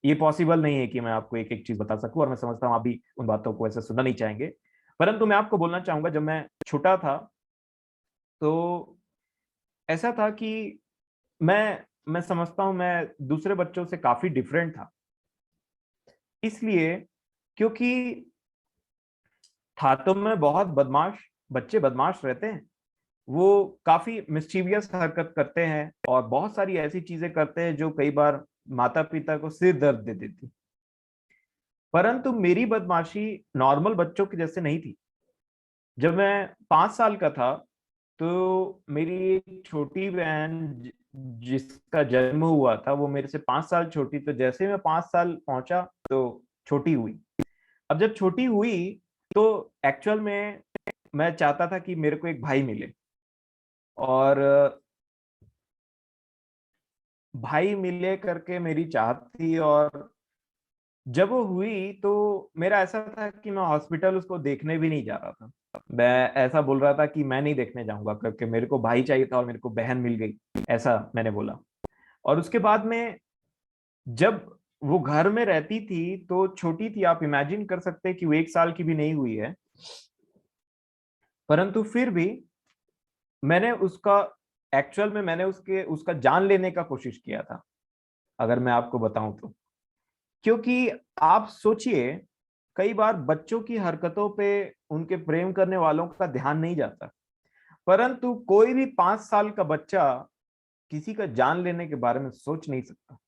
ये पॉसिबल नहीं है कि मैं आपको एक एक चीज बता सकूं, और मैं समझता हूं आप भी उन बातों को ऐसे सुनना नहीं चाहेंगे। परंतु मैं आपको बोलना चाहूंगा, जब मैं छोटा था तो ऐसा था कि मैं समझता हूं मैं दूसरे बच्चों से काफी डिफरेंट था। इसलिए क्योंकि छात्रों में बहुत बच्चे बदमाश रहते हैं। वो काफी मिस्चीवियस हरकत करते हैं और बहुत सारी ऐसी चीजें करते हैं जो कई बार माता पिता को सिर दर्द दे देती। परंतु मेरी बदमाशी नॉर्मल बच्चों की जैसे नहीं थी। जब मैं 5 साल का था तो मेरी एक छोटी बहन जिसका जन्म हुआ था वो मेरे से 5 साल छोटी, तो जैसे मैं 5 साल पहुंचा तो छोटी हुई। अब जब छोटी हुई तो एक्चुअल में मैं चाहता था कि मेरे को एक भाई मिले, और भाई मिले करके मेरी चाहत थी। और जब वो हुई तो मेरा ऐसा था कि मैं हॉस्पिटल उसको देखने भी नहीं जा रहा था। मैं ऐसा बोल रहा था कि मैं नहीं देखने जाऊंगा करके, मेरे को भाई चाहिए था और मेरे को बहन मिल गई, ऐसा मैंने बोला। और उसके बाद में जब वो घर में रहती थी तो छोटी थी, आप इमेजिन कर सकते हैं कि वो 1 साल की भी नहीं हुई है। परंतु फिर भी मैंने उसका एक्चुअल में मैंने उसका जान लेने का कोशिश किया था, अगर मैं आपको बताऊं तो। क्योंकि आप सोचिए, कई बार बच्चों की हरकतों पे उनके प्रेम करने वालों का ध्यान नहीं जाता, परंतु कोई भी 5 साल का बच्चा किसी का जान लेने के बारे में सोच नहीं सकता।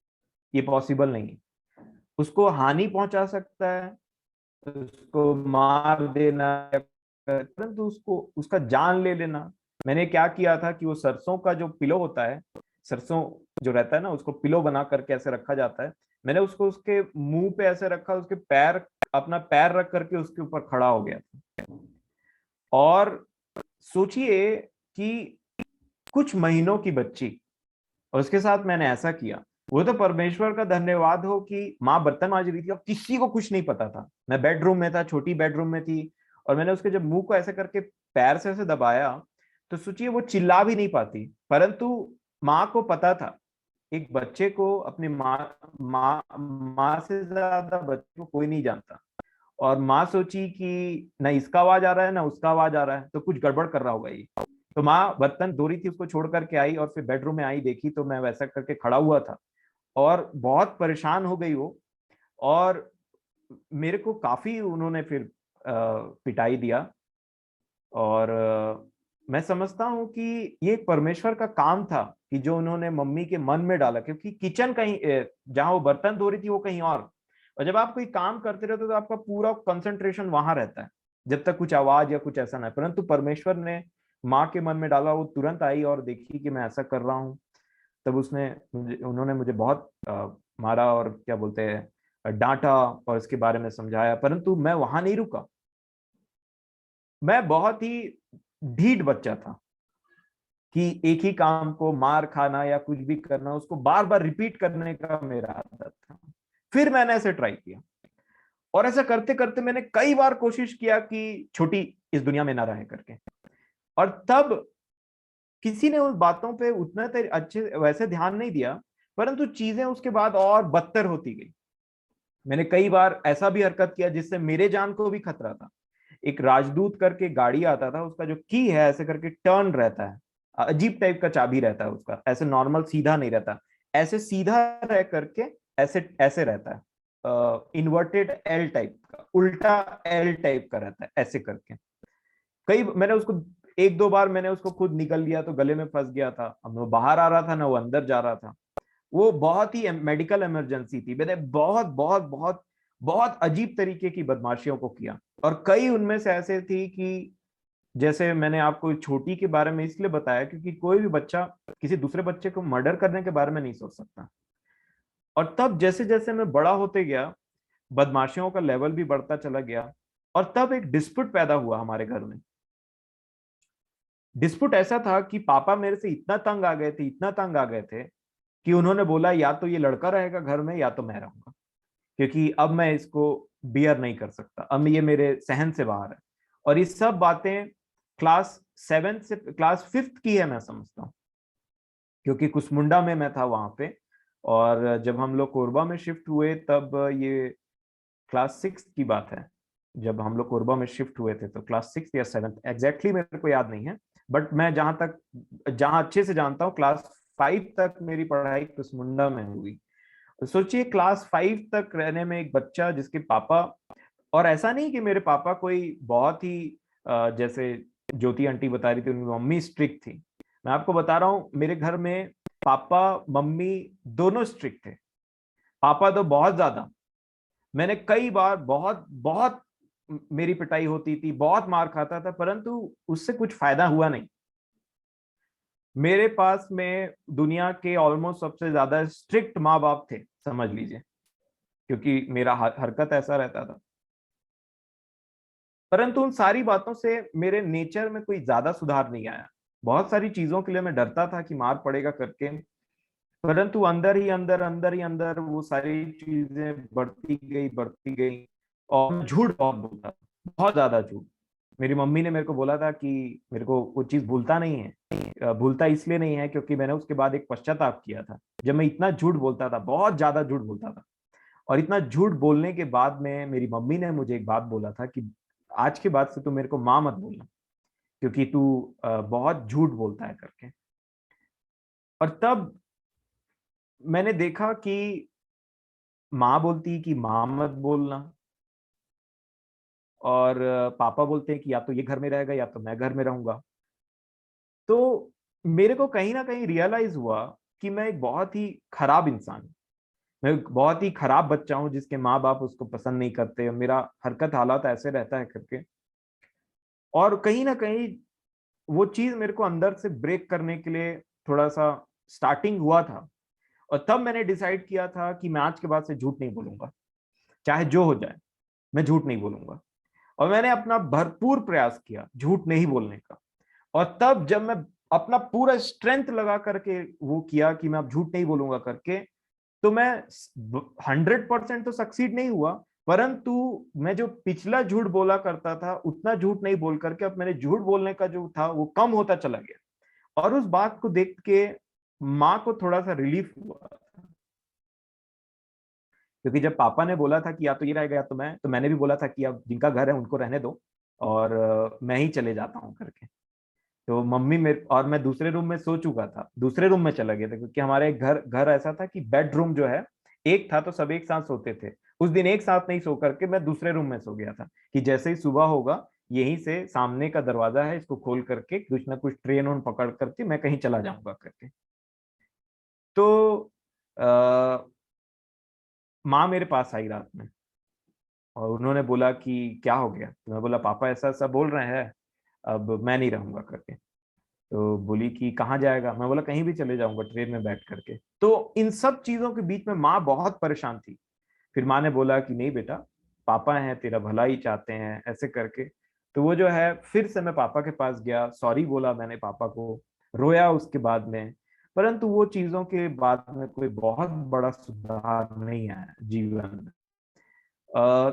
ये पॉसिबल नहीं है। उसको हानि पहुंचा सकता है, उसको मार देना, परंतु उसको उसका जान ले लेना। मैंने क्या किया था कि वो सरसों का जो पिलो होता है, सरसों जो रहता है ना, उसको पिलो बना करके ऐसे रखा जाता है। मैंने उसको उसके मुंह पे ऐसे रखा, उसके पैर, अपना पैर रख करके उसके ऊपर खड़ा हो गया था। और सोचिए कि कुछ महीनों की बच्ची, और उसके साथ मैंने ऐसा किया। वो तो परमेश्वर का धन्यवाद हो कि माँ बर्तन मांज रही थी और किसी को कुछ नहीं पता था। मैं बेडरूम में था, छोटी बेडरूम में थी, और मैंने उसके जब मुंह को ऐसे करके पैर से ऐसे दबाया तो सोचिए वो चिल्ला भी नहीं पाती। परंतु माँ को पता था, एक बच्चे को अपनी माँ माँ माँ से ज्यादा बच्चे को कोई नहीं जानता। और माँ सोची कि न इसका आवाज आ रहा है ना उसका आवाज आ रहा है, तो कुछ गड़बड़ कर रहा होगा ये। तो माँ बर्तन धो रही थी, उसको छोड़ करके आई और फिर बेडरूम में आई, देखी तो मैं वैसा करके खड़ा हुआ था। और बहुत परेशान हो गई वो। और मेरे को काफी उन्होंने फिर पिटाई दिया। और मैं समझता हूँ कि ये परमेश्वर का काम था कि जो उन्होंने मम्मी के मन में डाला, क्योंकि किचन कहीं जहाँ वो बर्तन धो रही थी वो कहीं और जब आप कोई काम करते रहते हो तो आपका पूरा कंसंट्रेशन वहां रहता है, जब तक कुछ आवाज या कुछ ऐसा ना है। परंतु परमेश्वर ने माँ के मन में डाला, वो तुरंत आई और देखी कि मैं ऐसा कर रहा हूँ। तब उन्होंने मुझे बहुत मारा और क्या बोलते हैं डांटा और इसके बारे में समझाया। परंतु मैं वहां नहीं रुका। मैं बहुत ही ढीठ बच्चा था कि एक ही काम को मार खाना या कुछ भी करना, उसको बार बार रिपीट करने का मेरा आदत था। फिर मैंने ऐसे ट्राई किया, और ऐसा करते करते मैंने कई बार कोशिश किया कि छोटी इस दुनिया में ना रहे करके। और तब किसी ने उस बातों पे उतना अच्छे वैसे ध्यान नहीं दिया, परंतु चीजें उसके बाद और बदतर होती गई। मैंने कई बार ऐसा भी हरकत किया जिससे मेरे जान को भी खतरा था। एक राजदूत करके गाड़ी आता था, उसका जो की है ऐसे करके टर्न रहता है, अजीब टाइप का चाबी रहता है उसका, ऐसे नॉर्मल सीधा नहीं रहता, ऐसे सीधा रह करके ऐसे ऐसे रहता है, इन्वर्टेड एल टाइप का, उल्टा एल टाइप का रहता है ऐसे करके। कई मैंने उसको 1-2 बार मैंने उसको खुद निकल लिया तो गले में फंस गया था। अब वो बाहर आ रहा था ना वो अंदर जा रहा था। वो बहुत ही मेडिकल इमरजेंसी थी। मैंने बहुत बहुत बहुत बहुत अजीब तरीके की बदमाशियों को किया, और कई उनमें से ऐसे थी कि जैसे मैंने आपको छोटी के बारे में इसलिए बताया क्योंकि कोई भी बच्चा किसी दूसरे बच्चे को मर्डर करने के बारे में नहीं सोच सकता। और तब जैसे जैसे मैं बड़ा होते गया, बदमाशियों का लेवल भी बढ़ता चला गया। और तब एक डिस्प्यूट पैदा हुआ हमारे घर में। डिस्प्यूट ऐसा था कि पापा मेरे से इतना तंग आ गए थे, इतना तंग आ गए थे कि उन्होंने बोला या तो ये लड़का रहेगा घर में या तो मैं रहूंगा, क्योंकि अब मैं इसको बियर नहीं कर सकता, अब ये मेरे सहन से बाहर है। और ये सब बातें क्लास 7 से क्लास 5 की है मैं समझता हूँ, क्योंकि कुसमुंडा में मैं था वहां पे। और जब हम लोग कोरबा में शिफ्ट हुए तब ये क्लास 6 की बात है। जब हम लोग कोरबा में शिफ्ट हुए थे तो क्लास 6 या 7 एग्जैक्टली मेरे को याद नहीं है। बट मैं जहां अच्छे से जानता हूँ, क्लास 5 तक मेरी पढ़ाई कुसमुंडा में हुई। सोचिए क्लास 5 तक रहने में एक बच्चा जिसके पापा और ऐसा नहीं कि मेरे पापा कोई बहुत ही जैसे ज्योति आंटी बता रही थी उनकी मम्मी स्ट्रिक्ट थी, मैं आपको बता रहा हूँ मेरे घर में पापा मम्मी दोनों स्ट्रिक्ट थे। पापा तो बहुत ज्यादा, मैंने कई बार बहुत बहुत मेरी पिटाई होती थी, बहुत मार खाता था, परंतु उससे कुछ फायदा हुआ नहीं। मेरे पास में दुनिया के ऑलमोस्ट सबसे ज्यादा स्ट्रिक्ट माँ बाप थे, समझ लीजिए, क्योंकि मेरा हरकत ऐसा रहता था। परंतु उन सारी बातों से मेरे नेचर में कोई ज्यादा सुधार नहीं आया। बहुत सारी चीजों के लिए मैं डरता था कि मार पड़ेगा करके, परंतु अंदर ही अंदर वो सारी चीजें बढ़ती गई। और मैं झूठ बहुत बोलता था, बहुत ज्यादा झूठ। मेरी मम्मी ने मेरे को बोला था कि मेरे को वो चीज भूलता नहीं है, भूलता इसलिए नहीं है क्योंकि मैंने उसके बाद एक पश्चाताप किया था। जब मैं इतना झूठ बोलता था, बहुत ज्यादा झूठ बोलता था, और इतना झूठ बोलने के बाद में मेरी मम्मी ने मुझे एक बात बोला था कि आज के बाद से तू मेरे को माँ मत बोलना, क्योंकि तू बहुत झूठ बोलता है करके। और तब मैंने देखा कि माँ बोलती कि माँ मत बोलना, और पापा बोलते हैं कि या तो ये घर में रहेगा या तो मैं घर में रहूंगा। तो मेरे को कहीं ना कहीं रियलाइज हुआ कि मैं एक बहुत ही खराब इंसान हूं। मैं एक बहुत ही खराब बच्चा हूँ जिसके माँ बाप उसको पसंद नहीं करते, और मेरा हरकत हालात ऐसे रहता है करके। और कहीं ना कहीं वो चीज मेरे को अंदर से ब्रेक करने के लिए थोड़ा सा स्टार्टिंग हुआ था। और तब मैंने डिसाइड किया था कि मैं आज के बाद से झूठ नहीं बोलूंगा, चाहे जो हो जाए, मैं झूठ नहीं बोलूंगा। और मैंने अपना भरपूर प्रयास किया झूठ नहीं बोलने का। और तब जब मैं अपना पूरा स्ट्रेंथ लगा करके वो किया कि मैं अब झूठ नहीं बोलूंगा करके, तो मैं 100% तो सक्सीड नहीं हुआ, परंतु मैं जो पिछला झूठ बोला करता था उतना झूठ नहीं बोल करके अब मैंने झूठ बोलने का जो था वो कम होता चला गया। और उस बात को देख के माँ को थोड़ा सा रिलीफ हुआ, क्योंकि जब पापा ने बोला था कि या तो ये रहेगा या तो मैं, तो मैंने भी बोला था कि अब जिनका घर है उनको रहने दो, और मैं ही चले जाता हूँ करके। तो मम्मी मेरे और मैं दूसरे रूम में सो चुका था, दूसरे रूम में चला गया था, क्योंकि हमारे घर घर ऐसा था कि बेडरूम जो है एक था, तो सब एक साथ सोते थे। उस दिन एक साथ नहीं सो करके मैं दूसरे रूम में सो गया था कि जैसे ही सुबह होगा, यहीं से सामने का दरवाजा है, इसको खोल करके कुछ ना कुछ ट्रेन उन पकड़ करके मैं कहीं चला जाऊंगा करके। तो आ, माँ मेरे पास आई रात में, और उन्होंने बोला कि क्या हो गया, तो मैं बोला पापा ऐसा ऐसा बोल रहे हैं, अब मैं नहीं रहूंगा करके। तो बोली कि कहाँ जाएगा, मैं बोला कहीं भी चले जाऊंगा ट्रेन में बैठ करके। तो इन सब चीजों के बीच में माँ बहुत परेशान थी। फिर माँ ने बोला कि नहीं बेटा, पापा हैं, तेरा भला ही चाहते हैं, ऐसे करके। तो वो जो है, फिर से मैं पापा के पास गया, सॉरी बोला मैंने पापा को, रोया उसके बाद में। परंतु वो चीजों के बाद में कोई बहुत बड़ा सुधार नहीं आया जीवन में।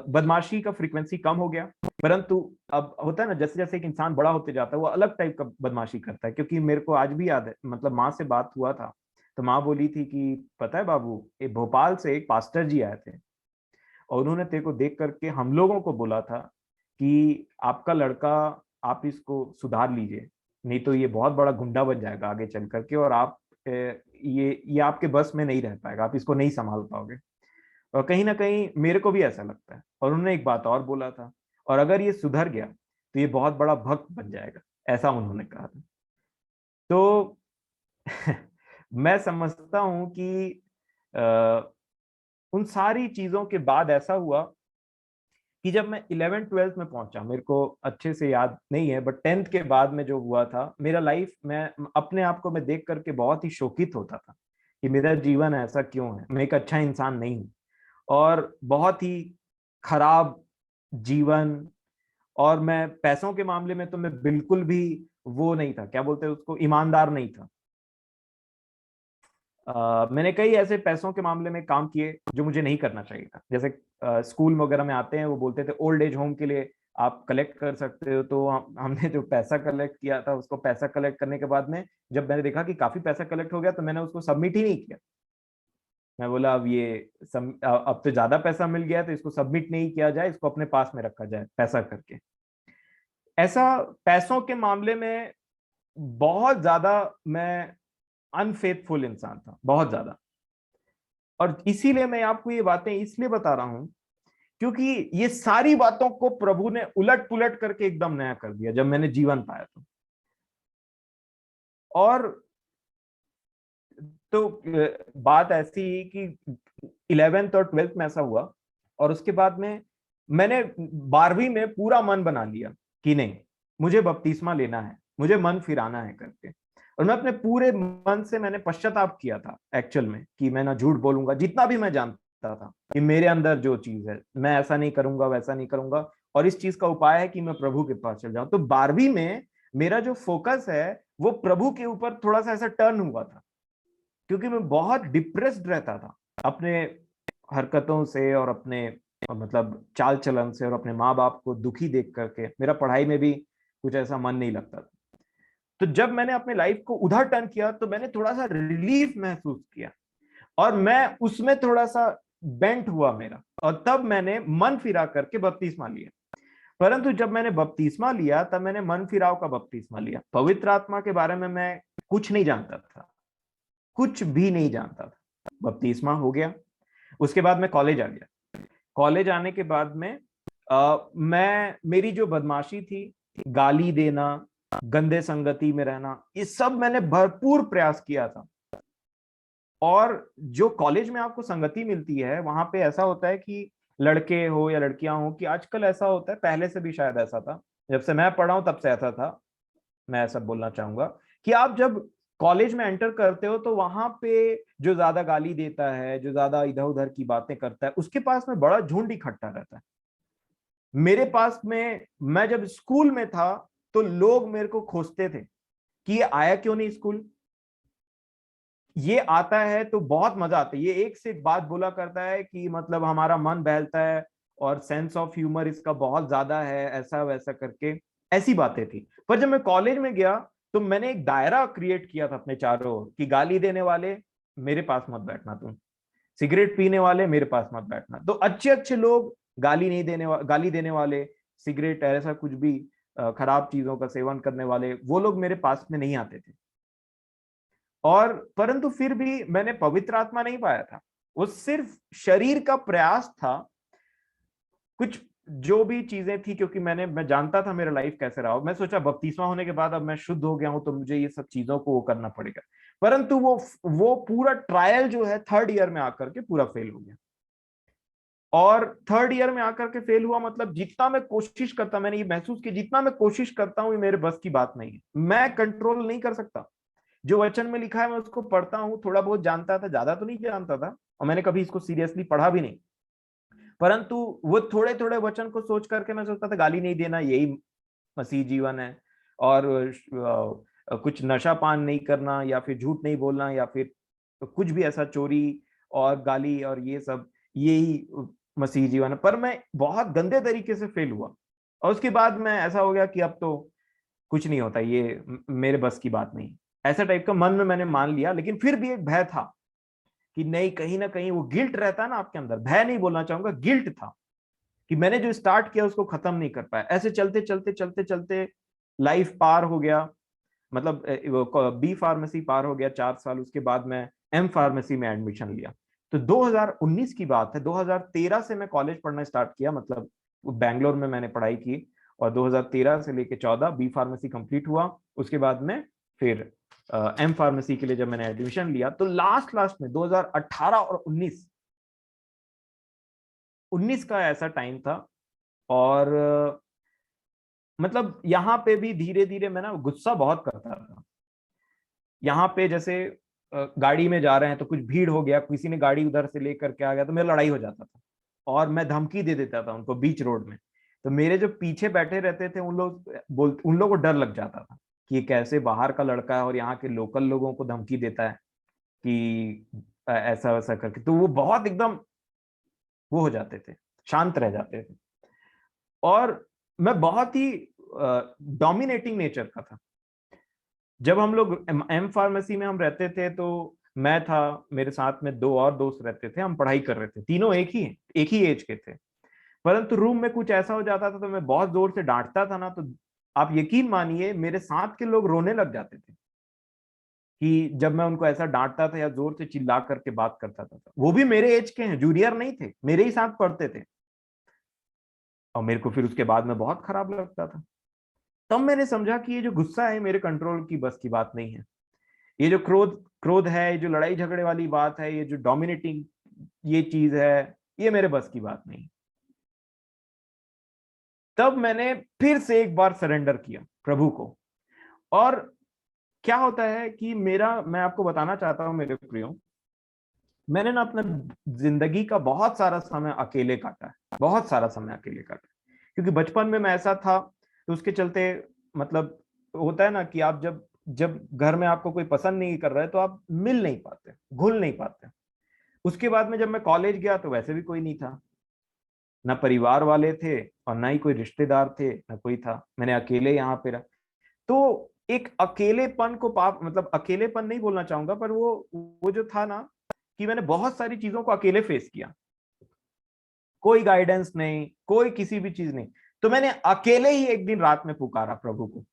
बदमाशी का फ्रीक्वेंसी कम हो गया, परंतु अब होता है ना, जैसे जैसे एक इंसान बड़ा होते जाता है वो अलग टाइप का बदमाशी करता है। क्योंकि मेरे को आज भी याद है, मतलब माँ से बात हुआ था, तो माँ बोली थी कि पता है बाबू, ये भोपाल से एक पास्टर जी आए थे, और उन्होंने तेरे को देख करके हम लोगों को बोला था कि आपका लड़का, आप इसको सुधार लीजिए, नहीं तो ये बहुत बड़ा गुंडा बन जाएगा आगे चल करके, और आप ये आपके बस में नहीं रह पाएगा, आप इसको नहीं संभाल पाओगे। और कहीं ना कहीं मेरे को भी ऐसा लगता है। और उन्होंने एक बात और बोला था, और अगर ये सुधर गया तो ये बहुत बड़ा भक्त बन जाएगा, ऐसा उन्होंने कहा था। तो मैं समझता हूं कि उन सारी चीजों के बाद ऐसा हुआ कि जब मैं 11th 12th में पहुंचा, मेरे को अच्छे से याद नहीं है, बट 10th के बाद में जो हुआ था मेरा लाइफ, मैं अपने आप को मैं देख करके बहुत ही शोकित होता था कि मेरा जीवन ऐसा क्यों है, मैं एक अच्छा इंसान नहीं हूँ, और बहुत ही खराब जीवन। और मैं पैसों के मामले में तो मैं बिल्कुल भी वो नहीं था, क्या बोलते हैं उसको, ईमानदार नहीं था। मैंने कई ऐसे पैसों के मामले में काम किए जो मुझे नहीं करना चाहिए था। जैसे स्कूल वगैरह में आते हैं, वो बोलते थे ओल्ड एज होम के लिए आप कलेक्ट कर सकते हो, तो हमने जो पैसा कलेक्ट किया था, उसको पैसा कलेक्ट करने के बाद में जब मैंने देखा कि काफी पैसा कलेक्ट हो गया, तो मैंने उसको सबमिट ही नहीं किया। मैं बोला अब अब तो ज्यादा पैसा मिल गया है, तो इसको सबमिट नहीं किया जाए, इसको अपने पास में रखा जाए पैसा करके। ऐसा पैसों के मामले में बहुत ज्यादा मैं अनफेथफुल इंसान था, बहुत ज्यादा। और इसीलिए मैं आपको ये बातें इसलिए बता रहा हूं, क्योंकि ये सारी बातों को प्रभु ने उलट पुलट करके एकदम नया कर दिया जब मैंने जीवन पाया और तो बात ऐसी ही कि 11th और 12th में ऐसा हुआ और उसके बाद में मैंने 12वीं में पूरा मन बना लिया कि नहीं, मुझे बपतिस्मा लेना है, मुझे मन फिराना है करके। और मैं अपने पूरे मन से मैंने पश्चाताप किया था एक्चुअल में कि मैं ना झूठ बोलूंगा, जितना भी मैं जानता था कि मेरे अंदर जो चीज है मैं ऐसा नहीं करूंगा, वैसा नहीं करूंगा, और इस चीज का उपाय है कि मैं प्रभु के पास चल जाऊं। तो 12वीं में मेरा जो फोकस है वो प्रभु के ऊपर थोड़ा सा ऐसा टर्न हुआ था, क्योंकि मैं बहुत डिप्रेस्ड रहता था अपने हरकतों से और अपने मतलब चाल चलन से और अपने माँ बाप को दुखी देख करके मेरा पढ़ाई में भी कुछ ऐसा मन नहीं लगता था। तो जब मैंने अपने लाइफ को उधर टर्न किया तो मैंने थोड़ा सा रिलीफ महसूस किया और मैं उसमें थोड़ा सा बेंट हुआ मेरा, और तब मैंने मन फिरा करके बपतिस्मा लिया। परंतु जब मैंने बपतिस्मा लिया तब मैंने मन फिराव का बपतिस्मा लिया। पवित्र आत्मा के बारे में मैं कुछ नहीं जानता था, कुछ भी नहीं जानता था। बपतिस्मा हो गया, उसके बाद मैं कॉलेज आ गया। कॉलेज आने के बाद में मैं मेरी जो बदमाशी थी, गाली देना, गंदे संगति में रहना, ये सब मैंने भरपूर प्रयास किया था। और जो कॉलेज में आपको संगति मिलती है वहां पे ऐसा होता है कि लड़के हो या लड़कियां हो, कि आजकल ऐसा होता है, पहले से भी शायद ऐसा था, जब से मैं पढ़ा हूं तब से ऐसा था, मैं ऐसा बोलना चाहूंगा कि आप जब कॉलेज में एंटर करते हो तो वहां पे जो ज्यादा गाली देता है, जो ज्यादा इधर उधर की बातें करता है, उसके पास में बड़ा झुंड इकट्ठा रहता है। मेरे पास में, मैं जब स्कूल में था तो लोग मेरे को खोजते थे कि ये आया क्यों नहीं स्कूल, ये आता है तो बहुत मजा आता है, ये एक से एक बात बोला करता है कि मतलब हमारा मन बहलता है और सेंस ऑफ ह्यूमर इसका बहुत ज्यादा है, ऐसा वैसा करके ऐसी बातें थी। पर जब मैं कॉलेज में गया तो मैंने एक दायरा क्रिएट किया था अपने चारों ओर कि गाली देने वाले मेरे पास मत बैठना, तुम सिगरेट पीने वाले मेरे पास मत बैठना। तो अच्छे अच्छे लोग, गाली देने वाले, सिगरेट ऐसा कुछ भी खराब चीजों का सेवन करने वाले, वो लोग मेरे पास में नहीं आते थे। और परंतु फिर भी मैंने पवित्र आत्मा नहीं पाया था, वो सिर्फ शरीर का प्रयास था। कुछ जो भी चीजें थी, क्योंकि मैं जानता था मेरा लाइफ कैसे रहा, मैं सोचा बपतिस्मा होने के बाद अब मैं शुद्ध हो गया हूं तो मुझे ये सब चीजों को वो करना पड़ेगा। परंतु वो पूरा ट्रायल जो है 3rd ईयर में आकर के पूरा फेल हो गया। और 3rd ईयर में आकर के फेल हुआ मतलब जितना मैं कोशिश करता, मैंने ये महसूस किया जितना मैं कोशिश करता हूं ये मेरे बस की बात नहीं है, मैं कंट्रोल नहीं कर सकता। जो वचन में लिखा है मैं उसको पढ़ता हूँ, थोड़ा बहुत जानता था, ज्यादा तो नहीं जानता था, और मैंने कभी इसको सीरियसली पढ़ा भी नहीं। परंतु वो थोड़े थोड़े वचन को सोच करके मैं सोचता था गाली नहीं देना, यही मसीह जीवन है। और कुछ नशा पान नहीं करना, या फिर झूठ नहीं बोलना, या फिर कुछ भी ऐसा, चोरी और गाली और ये सब, यही मसीह जीवन है। पर मैं बहुत गंदे तरीके से फेल हुआ, और उसके बाद मैं ऐसा हो गया कि अब तो कुछ नहीं होता, ये मेरे बस की बात नहीं, ऐसा टाइप का मन में मैंने मान लिया। लेकिन फिर भी एक भय था कि नहीं, कहीं ना कहीं वो गिल्ट रहता है ना आपके अंदर, भय नहीं बोलना चाहूंगा, गिल्ट था कि मैंने जो स्टार्ट किया उसको खत्म नहीं कर पाया। ऐसे चलते चलते चलते चलते लाइफ पार हो गया, मतलब बी फार्मेसी पार हो गया 4 साल। उसके बाद मैं एम फार्मेसी में एडमिशन लिया। तो 2019 की बात है, 2013 से मैं कॉलेज पढ़ना स्टार्ट किया, मतलब बैंगलोर में मैंने पढ़ाई की, और 2013 से लेके 14 बी फार्मेसी कंप्लीट हुआ। उसके बाद में फिर एम फार्मेसी के लिए जब मैंने एडमिशन लिया तो लास्ट लास्ट में 2018 और 19 का ऐसा टाइम था। और मतलब यहाँ पे भी धीरे धीरे मैं ना गुस्सा बहुत करता था। यहाँ पे जैसे गाड़ी में जा रहे हैं तो कुछ भीड़ हो गया, किसी ने गाड़ी उधर से लेकर के आ गया तो मेरा लड़ाई हो जाता था, और मैं धमकी दे देता था उनको बीच रोड में। तो मेरे जो पीछे बैठे रहते थे उन लोगों को डर लग जाता था कि ये कैसे बाहर का लड़का है और यहाँ के लोकल लोगों को धमकी देता है कि ऐसा वैसा करके। तो वो बहुत एकदम वो हो जाते थे, शांत रह जाते थे। और मैं बहुत ही डोमिनेटिंग नेचर का था। जब हम लोग एम फार्मेसी में हम रहते थे तो मैं था, मेरे साथ में 2 और दोस्त रहते थे, हम पढ़ाई कर रहे थे, तीनों एक ही एज के थे। परंतु रूम में कुछ ऐसा हो जाता था तो मैं बहुत जोर से डांटता था ना, तो आप यकीन मानिए मेरे साथ के लोग रोने लग जाते थे कि जब मैं उनको ऐसा डांटता था या जोर से चिल्ला करके बात करता था। वो भी मेरे एज के हैं, जूनियर नहीं थे, मेरे ही साथ पढ़ते थे। और मेरे को फिर उसके बाद में बहुत खराब लगता था। तब मैंने समझा कि ये जो गुस्सा है मेरे कंट्रोल की बस की बात नहीं है। ये जो क्रोध क्रोध है, ये जो लड़ाई झगड़े वाली बात है, ये जो डोमिनेटिंग ये चीज है, ये मेरे बस की बात नहीं। तब मैंने फिर से एक बार सरेंडर किया प्रभु को। और क्या होता है कि मैं आपको बताना चाहता हूं मेरे प्रियो, मैंने ना अपने जिंदगी का बहुत सारा समय अकेले काटा है, बहुत सारा समय अकेले काटा है। क्योंकि बचपन में मैं ऐसा था, तो उसके चलते मतलब होता है ना कि आप जब जब घर में आपको कोई पसंद नहीं कर रहा है तो आप मिल नहीं पाते, घुल नहीं पाते। उसके बाद में जब मैं कॉलेज गया तो वैसे भी कोई नहीं था, ना परिवार वाले थे और ना ही कोई रिश्तेदार थे, ना कोई था, मैंने अकेले यहाँ पे रहा। तो एक अकेलेपन को पाप मतलब अकेलेपन नहीं बोलना चाहूंगा, पर वो जो था ना कि मैंने बहुत सारी चीजों को अकेले फेस किया, कोई गाइडेंस नहीं, कोई किसी भी चीज नहीं। तो मैंने अकेले ही एक दिन रात में पुकारा प्रभु को,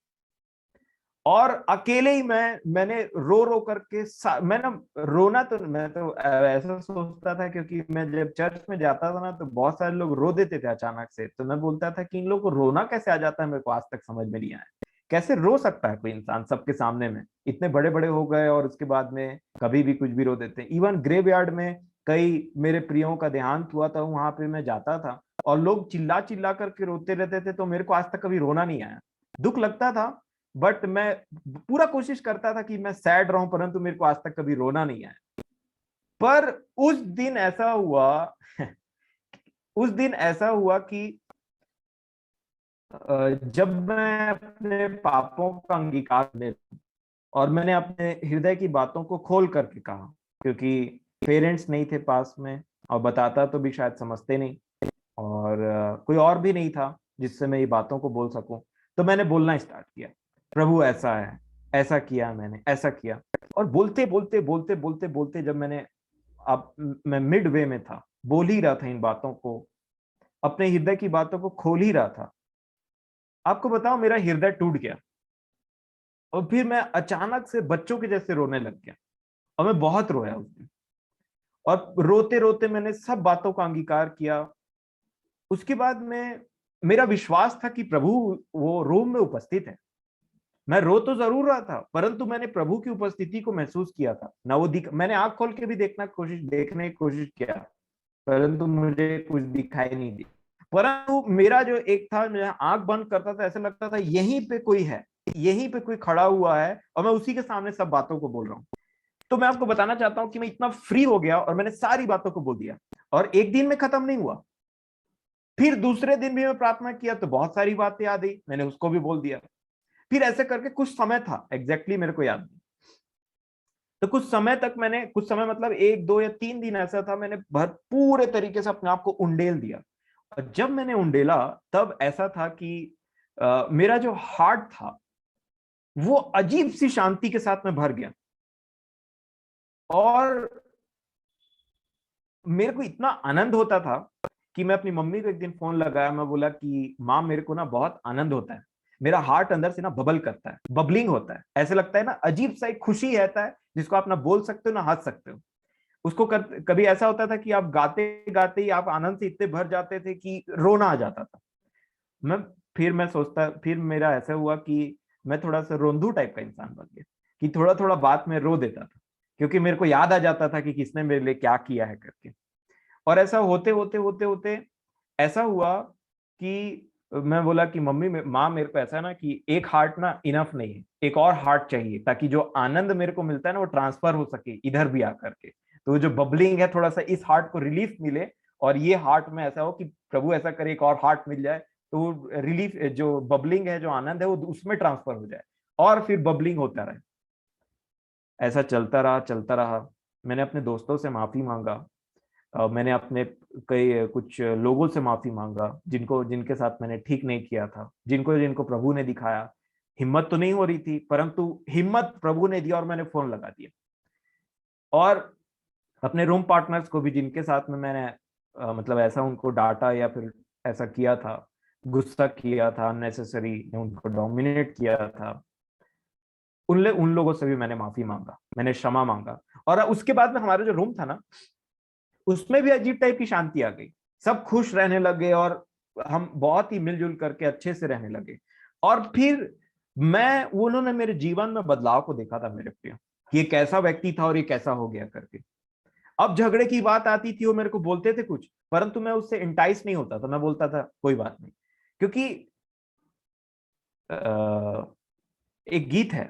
और अकेले ही मैंने रो रो करके मैं ना रोना तो मैं तो ऐसा सोचता था, क्योंकि मैं जब चर्च में जाता था ना तो बहुत सारे लोग रो देते थे अचानक से, तो मैं बोलता था कि इन लोगों को रोना कैसे आ जाता है, मेरे को आज तक समझ में नहीं आया। कैसे रो सकता है कोई इंसान सबके सामने में, इतने बड़े बड़े हो गए और उसके बाद में कभी भी कुछ भी रो देते हैं। इवन ग्रेवयार्ड में कई मेरे प्रियों का देहांत हुआ था, वहां पे मैं जाता था और लोग चिल्ला चिल्ला करके रोते रहते थे, तो मेरे को आज तक कभी रोना नहीं आया। दुख लगता था, बट मैं पूरा कोशिश करता था कि मैं सैड रहूं, परंतु मेरे को आज तक कभी रोना नहीं आया। पर उस दिन ऐसा हुआ उस दिन ऐसा हुआ कि जब मैं अपने पापों का अंगीकार ले, और मैंने अपने हृदय की बातों को खोल करके कहा, क्योंकि पेरेंट्स नहीं थे पास में और बताता तो भी शायद समझते नहीं, और कोई और भी नहीं था जिससे मैं ये बातों को बोल सकूं। तो मैंने बोलना स्टार्ट किया, प्रभु ऐसा है, ऐसा किया, मैंने ऐसा किया। और बोलते बोलते बोलते बोलते बोलते जब अब मैं मिड वे में था, बोल ही रहा था इन बातों को, अपने हृदय की बातों को खोल ही रहा था, आपको बताओ मेरा हृदय टूट गया। और फिर मैं अचानक से बच्चों के जैसे रोने लग गया, और मैं बहुत रोया उस दिन। और रोते रोते मैंने सब बातों का अंगीकार किया। उसके बाद में मेरा विश्वास था कि प्रभु वो रूम में उपस्थित है। मैं रो तो जरूर रहा था, परंतु मैंने प्रभु की उपस्थिति को महसूस किया था ना। मैंने आंख खोल के भी देखने की कोशिश किया, परंतु मुझे कुछ दिखाई नहीं दी। परंतु मेरा जो एक था, मैं आंख बंद करता था, ऐसा लगता था यहीं पे कोई है, यहीं पे कोई खड़ा हुआ है, और मैं उसी के सामने सब बातों को बोल रहा हूँ। तो मैं आपको बताना चाहता हूं कि मैं इतना फ्री हो गया और मैंने सारी बातों को बोल दिया। और एक दिन में खत्म नहीं हुआ, फिर दूसरे दिन भी मैं प्रार्थना किया तो बहुत सारी बातें याद आई, मैंने उसको भी बोल दिया। फिर ऐसे करके कुछ समय था, एग्जैक्टली मेरे को याद नहीं, तो कुछ समय मतलब 1 2 या 3 दिन ऐसा था, मैंने पूरे तरीके से अपने आप को उंडेल दिया। और जब मैंने उंडेला, तब ऐसा था कि मेरा जो हार्ट था वो अजीब सी शांति के साथ में भर गया। और मेरे को इतना आनंद होता था कि मैं अपनी मम्मी को एक दिन फोन लगाया, मैं बोला कि माँ मेरे को ना बहुत आनंद होता है, मेरा हार्ट अंदर से ना बबल करता है, बबलिंग होता है, ऐसे लगता है ना अजीब सा एक खुशी रहता है जिसको आप ना बोल सकते हो ना हंस सकते हो। कभी ऐसा होता था कि आप गाते गाते ही आप आनंद से इतने भर जाते थे कि रोना आ जाता था। मैं मैं सोचता, फिर मेरा ऐसा हुआ कि मैं थोड़ा सा रोंदू टाइप का इंसान बन गया, कि थोड़ा थोड़ा बात में रो देता था, क्योंकि मेरे को याद आ जाता था कि किसने मेरे लिए क्या किया है करके। और ऐसा होते होते होते होते ऐसा हुआ कि मैं बोला कि माँ मेरे को ऐसा ना कि एक हार्ट ना इनफ नहीं है, एक और हार्ट चाहिए, ताकि जो आनंद मेरे को मिलता है ना वो ट्रांसफर हो सके इधर भी आकर के। तो जो बबलिंग है थोड़ा सा इस हार्ट को रिलीफ मिले, और ये हार्ट में ऐसा हो कि प्रभु ऐसा करे एक और हार्ट मिल जाए, तो रिलीफ जो बबलिंग है, जो आनंद है वो उसमें ट्रांसफर हो जाए, और फिर बबलिंग होता रहे। ऐसा चलता रहा चलता रहा। मैंने अपने दोस्तों से माफी मांगा, मैंने अपने कई कुछ लोगों से माफी मांगा जिनके साथ मैंने ठीक नहीं किया था, जिनको जिनको प्रभु ने दिखाया। हिम्मत तो नहीं हो रही थी, परंतु हिम्मत प्रभु ने दिया और मैंने फोन लगा दिया। और अपने रूम पार्टनर्स को भी, जिनके साथ में मैंने मतलब ऐसा उनको डांटा या फिर ऐसा किया था, गुस्सा किया था अननेसेसरी, उनको डोमिनेट किया था, उन लोगों से भी मैंने माफी मांगा, मैंने क्षमा मांगा। और उसके बाद में हमारा जो रूम था ना, उसमें भी अजीब टाइप की शांति आ गई, सब खुश रहने लगे। और हम बहुत ही मिलजुल करके अच्छे से रहने लगे। और फिर उन्होंने मेरे जीवन में बदलाव को देखा था मेरे प्रिय, कि ये कैसा व्यक्ति था और ये कैसा हो गया करके। अब झगड़े की बात आती थी, वो मेरे को बोलते थे कुछ, परंतु मैं उससे इंटाइस नहीं होता था, मैं बोलता था कोई बात नहीं। क्योंकि एक गीत है,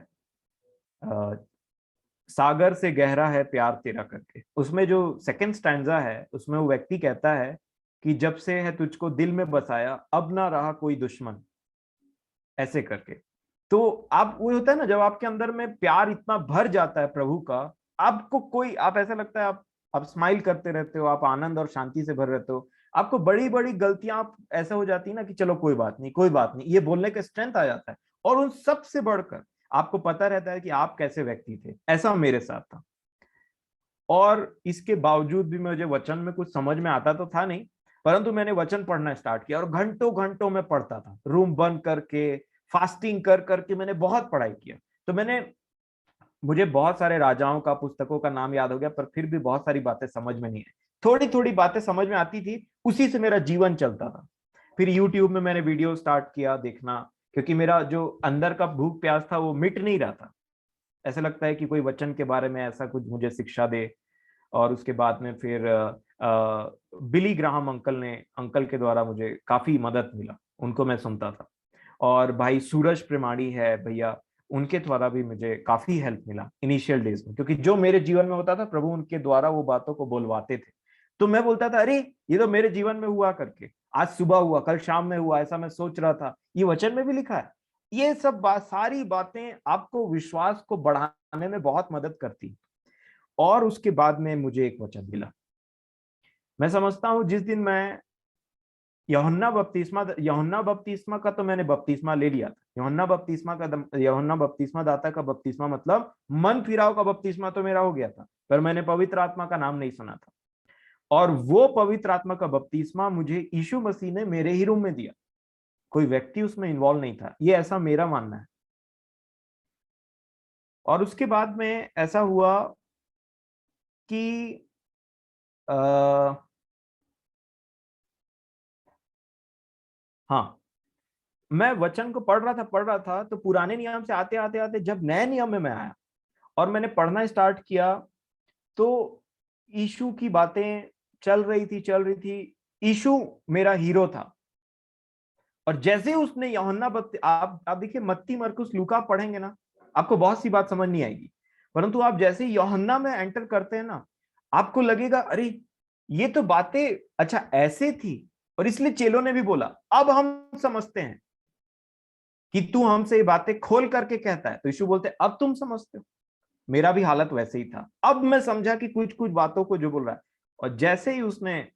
सागर से गहरा है प्यार तेरा करके, उसमें जो सेकंड स्टैंजा है उसमें वो व्यक्ति कहता है कि जब से है तुझको दिल में बसाया अब ना रहा कोई दुश्मन, ऐसे करके। तो आप, वो होता है ना, जब आपके अंदर में प्यार इतना भर जाता है प्रभु का, आपको कोई, आप ऐसा लगता है आप स्माइल करते रहते हो, आप आनंद और शांति से भर रहते हो। आपको बड़ी बड़ी गलतियां आप ऐसा हो जाती है ना कि चलो कोई बात नहीं, कोई बात नहीं, ये बोलने का स्ट्रेंथ आ जाता है। और उन सब से बढ़कर आपको पता रहता है कि आप कैसे व्यक्ति थे। ऐसा मेरे साथ था। और इसके बावजूद भी मुझे वचन में कुछ समझ में आता तो था नहीं, परंतु मैंने वचन पढ़ना स्टार्ट किया और घंटों घंटों में पढ़ता था, रूम बंद करके, फास्टिंग कर करके मैंने बहुत पढ़ाई किया। तो मुझे बहुत सारे राजाओं का, पुस्तकों का नाम याद हो गया, पर फिर भी बहुत सारी बातें समझ में नहीं आई। थोड़ी थोड़ी बातें समझ में आती थी, उसी से मेरा जीवन चलता था। फिर यूट्यूब में मैंने वीडियो स्टार्ट किया देखना, क्योंकि मेरा जो अंदर का भूख प्यास था वो मिट नहीं रहा था। ऐसा लगता है कि कोई वचन के बारे में ऐसा कुछ मुझे शिक्षा दे। और उसके बाद में फिर बिली ग्राहम अंकल के द्वारा मुझे काफी मदद मिला, उनको मैं सुनता था। और भाई सूरज प्रेमाणी है भैया, उनके द्वारा भी मुझे काफी हेल्प मिला इनिशियल डेज में, क्योंकि जो मेरे जीवन में होता था प्रभु उनके द्वारा वो बातों को बोलवाते थे। तो मैं बोलता था, अरे ये तो मेरे जीवन में हुआ करके, आज सुबह हुआ, कल शाम में हुआ, ऐसा मैं सोच रहा था, ये वचन में भी लिखा है। ये सब सारी बातें आपको विश्वास को बढ़ाने में बहुत मदद करती। और उसके बाद में मुझे एक वचन मिला। मैं समझता हूं जिस दिन मैं यूहन्ना बपतिस्मा का तो मैंने बपतिस्मा ले लिया था। यूहन्ना बपतिस्मा दाता का बपतिस्मा मतलब मन फिराव का बपतिस्मा तो मेरा हो गया था, पर मैंने पवित्र आत्मा का नाम नहीं सुना था। और वो पवित्र आत्मा का बपतिस्मा मुझे यीशु मसीह ने मेरे ही रूम में दिया, कोई व्यक्ति उसमें इन्वॉल्व नहीं था, ये ऐसा मेरा मानना है। और उसके बाद में ऐसा हुआ कि हाँ, मैं वचन को पढ़ रहा था तो पुराने नियम से आते आते आते जब नए नियम में मैं आया और मैंने पढ़ना स्टार्ट किया, तो यीशु की बातें चल रही थी। यीशु मेरा हीरो था। और जैसे उसने यूहन्ना बपति आप देखिए, मत्ती मरकुस लूका पढ़ेंगे ना, आपको बहुत सी बात समझ नहीं आएगी। परंतु आप जैसे यूहन्ना में एंटर करते हैं ना, आपको लगेगा अरे ये तो बातें अच्छा ऐसे थी। और इसलिए चेलों ने भी बोला, अब हम समझते हैं कि तू हमसे ये बातें खोल करके कहता है। तो यीशु बोलते अब तुम समझते हो। मेरा भी हालत वैसे ही था। अब मैं समझा कि कुछ कुछ बातों को जो बोल रहा है। और जैसे ही उसने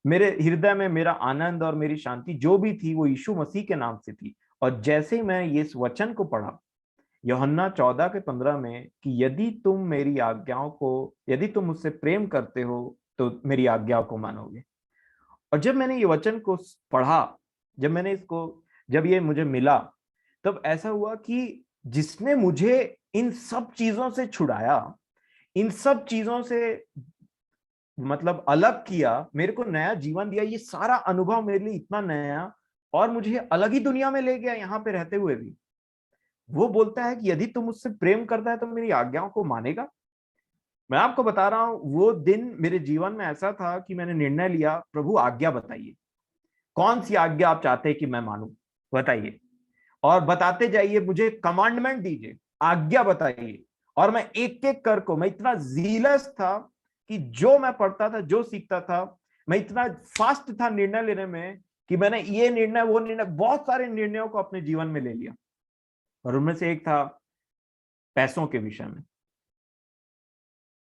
मेरे हृदय में, मेरा आनंद और मेरी शांति जो भी थी वो यीशु मसीह के नाम से थी। और जैसे ही मैं ये इस वचन को पढ़ा यूहन्ना 14 के 15 में, कि यदि तुम मुझसे प्रेम करते हो तो मेरी आज्ञाओं को मानोगे। और जब मैंने ये वचन को पढ़ा, जब ये मुझे मिला, तब ऐसा हुआ कि जिसने मुझे इन सब चीजों से छुड़ाया, इन सब चीजों से मतलब अलग किया, मेरे को नया जीवन दिया, ये सारा अनुभव मेरे लिए इतना नया और मुझे अलग ही दुनिया में ले गया यहाँ पे रहते हुए भी। वो बोलता है कि यदि तुम मुझसे प्रेम करता है तो मेरी आज्ञाओं को मानेगा। मैं आपको बता रहा हूं, वो दिन मेरे जीवन में ऐसा था कि मैंने निर्णय लिया, प्रभु आज्ञा बताइए, कौन सी आज्ञा आप चाहते हैं कि मैं मानूं, बताइए। और बताते जाइए, मुझे कमांडमेंट दीजिए, आज्ञा बताइए। और मैं एक एक कर को, मैं इतना जीलस था कि जो मैं पढ़ता था, जो सीखता था, मैं इतना फास्ट था निर्णय लेने में कि मैंने ये निर्णय, वो निर्णय, बहुत सारे निर्णयों को अपने जीवन में ले लिया। और उनमें से एक था पैसों के विषय में।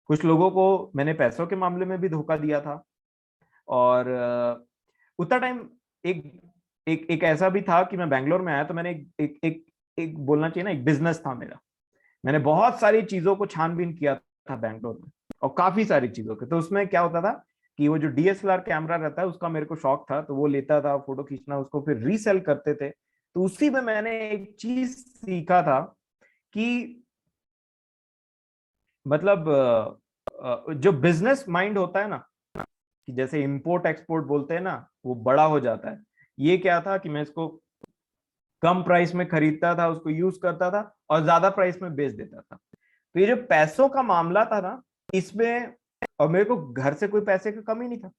कुछ लोगों को मैंने पैसों के मामले में भी धोखा दिया था। और उतना टाइम एक एक ऐसा भी था कि मैं बैंगलोर में आया तो मैंने एक बोलना चाहिए ना, एक बिजनेस था मेरा। मैंने बहुत सारी चीजों को छानबीन किया था बैंगलोर में, और काफी सारी चीजों के। तो उसमें क्या होता था कि वो जो डीएसएलआर कैमरा रहता है उसका मेरे को शौक था, तो वो लेता था फोटो खींचना, उसको फिर रीसेल करते थे। तो उसी में मैंने एक चीज सीखा था कि मतलब जो बिजनेस माइंड होता है ना, कि जैसे इंपोर्ट एक्सपोर्ट बोलते हैं ना, वो बड़ा हो जाता है। ये क्या था कि मैं इसको कम प्राइस में खरीदता था, उसको यूज करता था और ज्यादा प्राइस में बेच देता था। तो ये जो पैसों का मामला था ना, इसमें, और मेरे को घर से कोई पैसे की कमी नहीं था।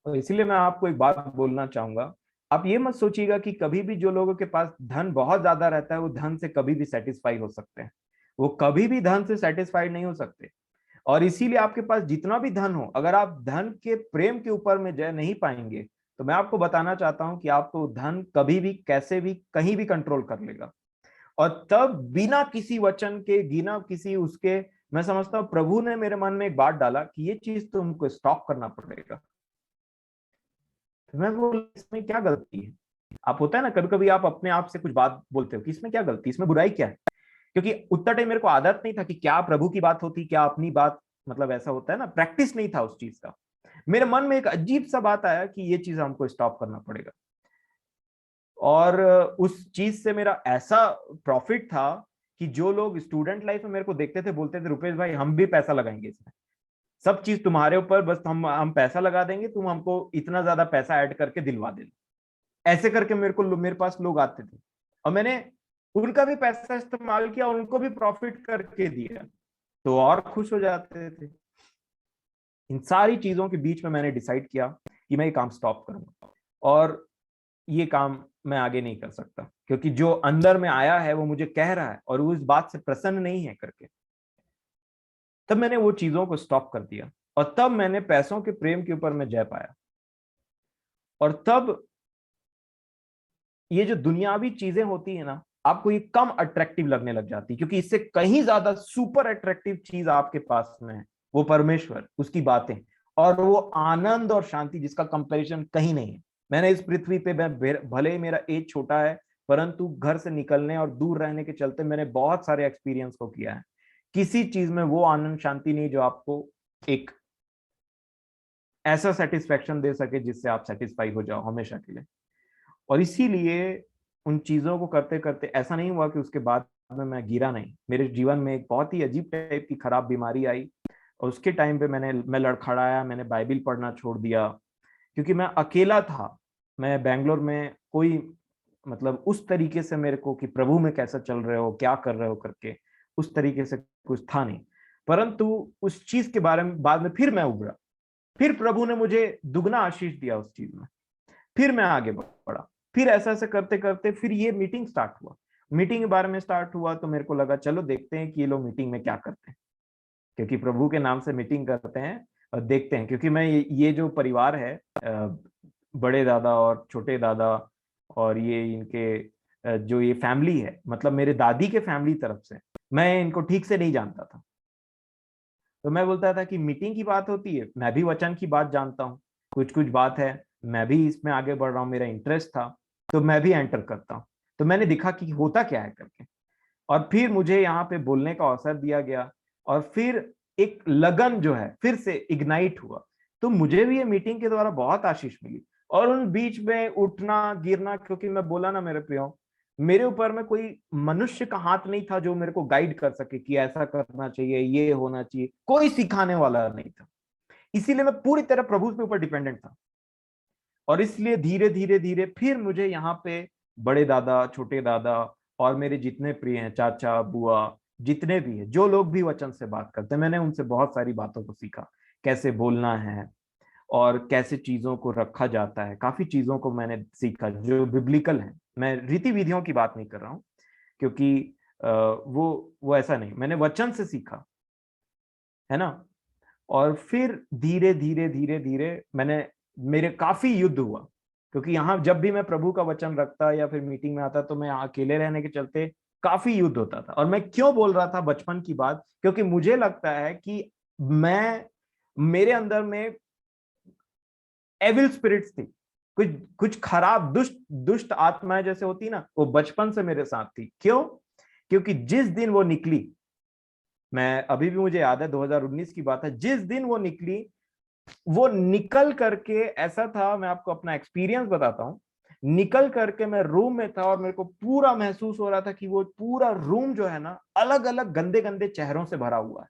तो इसीलिए मैं आपको एक बात बोलना चाहूंगा, आप ये मत सोचिएगा कि कभी भी जो लोगों के पास धन बहुत ज्यादा रहता है वो धन से कभी भी सेटिस्फाई हो सकते हैं। वो कभी भी धन से सेटिस्फाइड नहीं हो सकते। और इसीलिए आपके पास जितना भी धन हो, अगर आप धन के प्रेम के ऊपर में जय नहीं पाएंगे, तो मैं आपको बताना चाहता हूं कि आपको धन कभी भी कैसे भी कहीं भी कंट्रोल कर लेगा। और तब बिना किसी वचन के, बिना किसी उसके, मैं समझता हूं प्रभु ने मेरे मन में एक बात डाला कि ये चीज तुमको स्टॉप करना पड़ेगा। तो मैं बोला इसमें क्या गलती है? आप, होता है ना कभी कभी आप अपने आप से कुछ बात बोलते हो कि इसमें क्या गलती, इसमें बुराई क्या है? क्योंकि उतना टाइम मेरे को आदत नहीं था कि क्या प्रभु की बात होती, क्या अपनी बात, मतलब ऐसा होता है ना, प्रैक्टिस नहीं था उस चीज का। मेरे मन में एक अजीब सा बात आया कि ये चीज हमको स्टॉप करना पड़ेगा। और उस चीज से मेरा ऐसा प्रॉफिट था कि जो लोग स्टूडेंट लाइफ में मेरे को देखते थे बोलते थे, रुपेश भाई हम भी पैसा लगाएंगे इसमें, सब चीज तुम्हारे ऊपर, बस हम पैसा लगा देंगे, तुम हमको इतना ज्यादा पैसा ऐड करके दिलवा देना। ऐसे करके मेरे पास लोग आते थे और मैंने उनका भी पैसा इस्तेमाल किया और उनको भी प्रॉफिट करके दिया, तो और खुश हो जाते थे। इन सारी चीजों के बीच में मैंने डिसाइड किया कि मैं ये काम स्टॉप करूंगा और ये काम मैं आगे नहीं कर सकता, क्योंकि जो अंदर में आया है वो मुझे कह रहा है और वो इस बात से प्रसन्न नहीं है करके। तब मैंने वो चीजों को स्टॉप कर दिया और तब मैंने पैसों के प्रेम के ऊपर मैं जय पाया। और तब ये जो दुनियावी चीजें होती है ना, आपको ये कम अट्रैक्टिव लगने लग जाती, क्योंकि इससे कहीं ज्यादा सुपर अट्रैक्टिव चीज आपके पास में है, वो परमेश्वर, उसकी बातें और वो आनंद और शांति जिसका कंपैरिजन कहीं नहीं है। मैंने इस पृथ्वी पे, मैं भले ही मेरा एज छोटा है, परंतु घर से निकलने और दूर रहने के चलते मैंने बहुत सारे एक्सपीरियंस को किया है। किसी चीज में वो आनंद शांति नहीं जो आपको एक ऐसा सेटिस्फेक्शन दे सके जिससे आप सेटिस्फाई हो जाओ हमेशा के लिए। और इसीलिए उन चीजों को करते करते ऐसा नहीं हुआ कि उसके बाद में मैं गिरा नहीं। मेरे जीवन में एक बहुत ही अजीब टाइप की खराब बीमारी आई और उसके टाइम पे मैं लड़खड़ाया, मैंने बाइबिल पढ़ना छोड़ दिया, क्योंकि मैं अकेला था। मैं बैंगलोर में कोई, मतलब उस तरीके से मेरे को कि प्रभु में कैसा चल रहे हो, क्या कर रहे हो करके, उस तरीके से कुछ था नहीं। परंतु उस चीज के बारे में बाद में फिर मैं उभरा, फिर प्रभु ने मुझे दुगना आशीष दिया उस चीज में, फिर मैं आगे बढ़ा। फिर ऐसा ऐसे करते करते फिर ये मीटिंग स्टार्ट हुआ। मीटिंग के बारे में स्टार्ट हुआ तो मेरे को लगा चलो देखते हैं कि ये लोग मीटिंग में क्या करते हैं, क्योंकि प्रभु के नाम से मीटिंग करते हैं और देखते हैं। क्योंकि मैं ये जो परिवार है, बड़े दादा और छोटे दादा और ये इनके जो ये फैमिली है, मतलब मेरे दादी के फैमिली तरफ से, मैं इनको ठीक से नहीं जानता था। तो मैं बोलता था कि मीटिंग की बात होती है, मैं भी वचन की बात जानता हूँ, कुछ कुछ बात है, मैं भी इसमें आगे बढ़ रहा हूँ, मेरा इंटरेस्ट था, तो मैं भी एंटर करता हूँ। तो मैंने देखा कि होता क्या है करके, और फिर मुझे यहाँ पे बोलने का अवसर दिया गया और फिर एक लगन जो है फिर से इग्नाइट हुआ। तो मुझे भी ये मीटिंग के द्वारा बहुत आशीष मिली। और उन बीच में उठना गिरना, क्योंकि मैं बोला ना मेरे प्रियो, मेरे ऊपर में कोई मनुष्य का हाथ नहीं था जो मेरे को गाइड कर सके कि ऐसा करना चाहिए, ये होना चाहिए, कोई सिखाने वाला नहीं था। इसीलिए मैं पूरी तरह प्रभु के ऊपर डिपेंडेंट था। और इसलिए धीरे धीरे धीरे फिर मुझे यहाँ पे बड़े दादा, छोटे दादा और मेरे जितने प्रिय हैं, चाचा बुआ, जितने भी हैं, जो लोग भी वचन से बात करते हैं, मैंने उनसे बहुत सारी बातों को सीखा, कैसे बोलना है और कैसे चीजों को रखा जाता है। काफी चीजों को मैंने सीखा जो बिब्लिकल है। मैं रीति विधियों की बात नहीं कर रहा हूँ, क्योंकि वो ऐसा नहीं, मैंने वचन से सीखा, है ना। और फिर धीरे धीरे धीरे धीरे मेरे काफी युद्ध हुआ, क्योंकि यहाँ जब भी मैं प्रभु का वचन रखता या फिर मीटिंग में आता तो मैं अकेले रहने के चलते काफी युद्ध होता था। और मैं क्यों बोल रहा था बचपन की बात, क्योंकि मुझे लगता है कि मैं मेरे अंदर में एविल स्पिरिट्स थी, कुछ कुछ खराब दुष्ट दुष्ट आत्माएं जैसे होती ना, वो बचपन से मेरे साथ थी। क्यों? क्योंकि जिस दिन वो निकली, मैं अभी भी मुझे याद है 2019 की बात है, जिस दिन वो निकली, वो निकल करके ऐसा था, मैं आपको अपना एक्सपीरियंस बताता हूं। निकल करके मैं रूम में था और मेरे को पूरा महसूस हो रहा था कि वो पूरा रूम जो है ना, अलग अलग गंदे गंदे चेहरों से भरा हुआ है।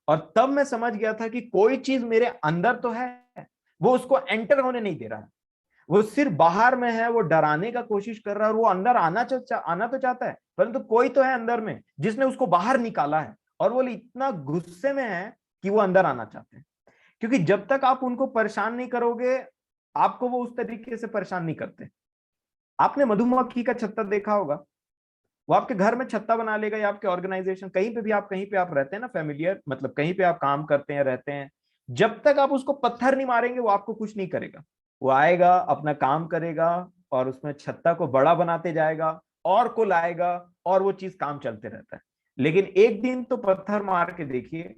और तब मैं समझ गया था कि कोई चीज मेरे अंदर तो है, वो उसको एंटर होने नहीं दे रहा है। वो सिर्फ बाहर में है, वो डराने का कोशिश कर रहा है, और वो अंदर आना तो चाहता है, परंतु कोई तो है अंदर में जिसने उसको बाहर निकाला है, और वो इतना गुस्से में है कि वो अंदर आना चाहते हैं। क्योंकि जब तक आप उनको परेशान नहीं करोगे, आपको वो उस तरीके से परेशान नहीं करते। आपने मधुमक्खी का छत्ता देखा होगा, वो आपके घर में छत्ता बना लेगा, या आपके ऑर्गेनाइजेशन, कहीं पे आप रहते हैं ना, फेमिलियर, मतलब कहीं पे आप काम करते हैं, रहते हैं, जब तक आप उसको पत्थर नहीं मारेंगे, वो आपको कुछ नहीं करेगा। वो आएगा, अपना काम करेगा, और उसमें छत्ता को बड़ा बनाते जाएगा, और को लाएगा, और वो चीज काम चलते रहता है। लेकिन एक दिन तो पत्थर मार के देखिए,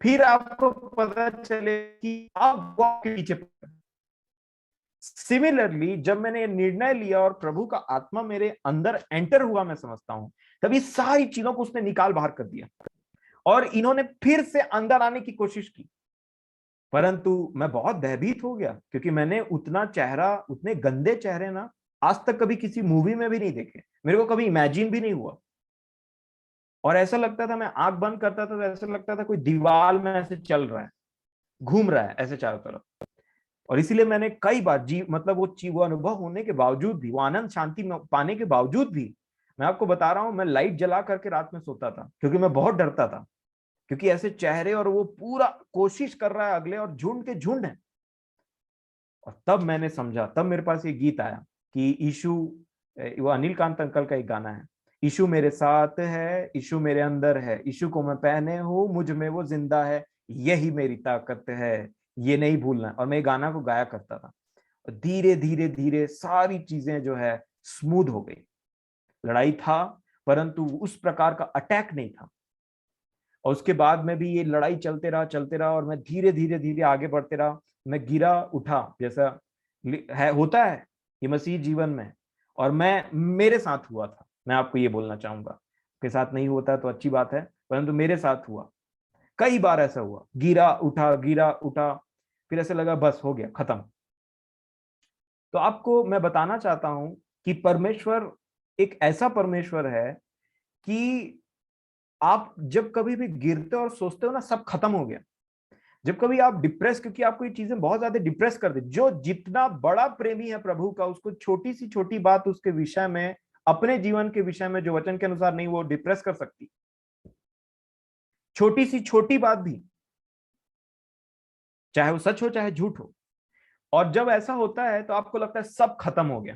फिर आपको पता चले कि अब वो आपके पीछे। सिमिलरली जब मैंने ये निर्णय लिया और प्रभु का आत्मा मेरे अंदर एंटर हुआ, मैं समझता हूं, तभी सारी चीजों को उसने निकाल बाहर कर दिया, और इन्होंने फिर से अंदर आने की कोशिश की। परंतु मैं बहुत भयभीत हो गया, क्योंकि मैंने उतने गंदे चेहरे ना आज तक कभी किसी मूवी में भी नहीं देखे, मेरे को कभी इमेजिन भी नहीं हुआ। और ऐसा लगता था, मैं आंख बंद करता था तो ऐसा लगता था कोई दीवार में ऐसे चल रहा है, घूम रहा है ऐसे चारों तरफ। और इसीलिए मैंने कई बार मतलब वो अनुभव होने के बावजूद भी, वो आनंद शांति में पाने के बावजूद भी, मैं आपको बता रहा हूं, मैं लाइट जला करके रात में सोता था, क्योंकि मैं बहुत डरता था। क्योंकि ऐसे चेहरे, और वो पूरा कोशिश कर रहा है अगले, और झुंड के झुंड है। और तब मैंने समझा, तब मेरे पास ये गीत आया कि यीशु, वो अनिल कांत अंकल का एक गाना है, यीशु मेरे साथ है, यीशु मेरे अंदर है, यीशु को मैं पहने हूं, मुझ में वो जिंदा है, यही मेरी ताकत है, ये नहीं भूलना। और मैं गाना को गाया करता था। धीरे धीरे धीरे सारी चीजें जो है स्मूथ हो गई। लड़ाई था, परंतु उस प्रकार का अटैक नहीं था। और उसके बाद में भी ये लड़ाई चलते रहा, और मैं धीरे धीरे धीरे आगे बढ़ते रहा। मैं गिरा उठा, जैसा होता है ये मसीह जीवन में। और मेरे साथ हुआ था, मैं आपको ये बोलना चाहूंगा, के साथ नहीं होता तो अच्छी बात है, परंतु मेरे साथ हुआ। कई बार ऐसा हुआ, गिरा उठा, फिर ऐसे लगा बस हो गया, खत्म। तो आपको मैं बताना चाहता हूं कि परमेश्वर एक ऐसा परमेश्वर है कि आप जब कभी भी गिरते हो और सोचते हो ना सब खत्म हो गया, जब कभी आप डिप्रेस, क्योंकि आपको ये चीजें बहुत ज्यादा डिप्रेस कर दे, जो जितना बड़ा प्रेमी है प्रभु का, उसको छोटी सी छोटी बात उसके विषय में, अपने जीवन के विषय में जो वचन के अनुसार नहीं, वो डिप्रेस कर सकती, छोटी सी छोटी बात भी, चाहे वो सच हो चाहे झूठ हो। और जब ऐसा होता है तो आपको लगता है सब खत्म हो गया,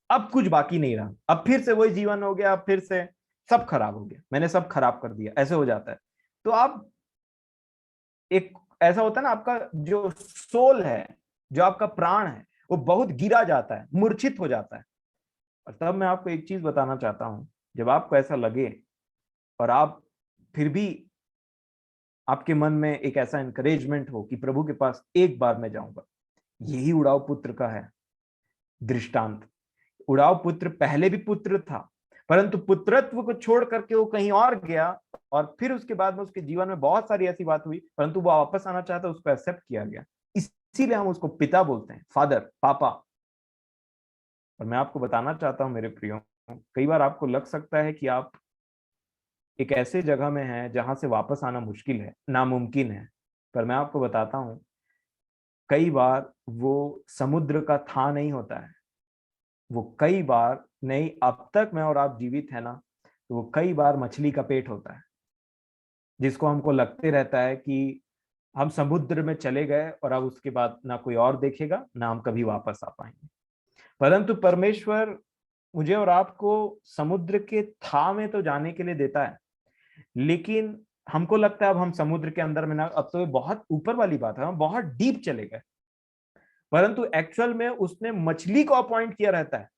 अब कुछ बाकी नहीं रहा, अब फिर से वही जीवन हो गया, अब फिर से सब खराब हो गया, मैंने सब खराब कर दिया, ऐसे हो जाता है। तो आप एक, ऐसा होता है ना, आपका जो सोल है, जो आपका प्राण है, वो बहुत गिरा जाता है, मूर्छित हो जाता है। और तब मैं आपको एक चीज बताना चाहता हूं, जब आपको ऐसा लगे, और आप फिर भी आपके मन में एक ऐसा एनकरेजमेंट हो कि प्रभु के पास एक बार मैं जाऊंगा, यही उड़ाव पुत्र का है दृष्टांत। उड़ाव पुत्र पहले भी पुत्र था, परंतु पुत्रत्व को छोड़ करके वो कहीं और गया, और फिर उसके बाद में उसके जीवन में बहुत सारी ऐसी बात हुई, परंतु वो वापस आना चाहता, उसको एक्सेप्ट किया गया। इसीलिए हम उसको पिता बोलते हैं, फादर, पापा। और मैं आपको बताना चाहता हूं मेरे प्रियो, कई बार आपको लग सकता है कि आप एक ऐसे जगह में हैं जहां से वापस आना मुश्किल है, नामुमकिन है। पर मैं आपको बताता हूं, कई बार वो समुद्र का था नहीं होता है, वो कई बार नहीं, अब तक मैं और आप जीवित है ना, तो वो कई बार मछली का पेट होता है, जिसको हमको लगते रहता है कि हम समुद्र में चले गए और अब उसके बाद ना कोई और देखेगा, ना हम कभी वापस आ पाएंगे। परंतु परमेश्वर मुझे और आपको समुद्र के था में तो जाने के लिए देता है, लेकिन हमको लगता है अब हम समुद्र के अंदर में ना, अब तो ये बहुत ऊपर वाली बात है, हम बहुत डीप चले गए। परंतु एक्चुअल में उसने मछली को अपॉइंट किया रहता है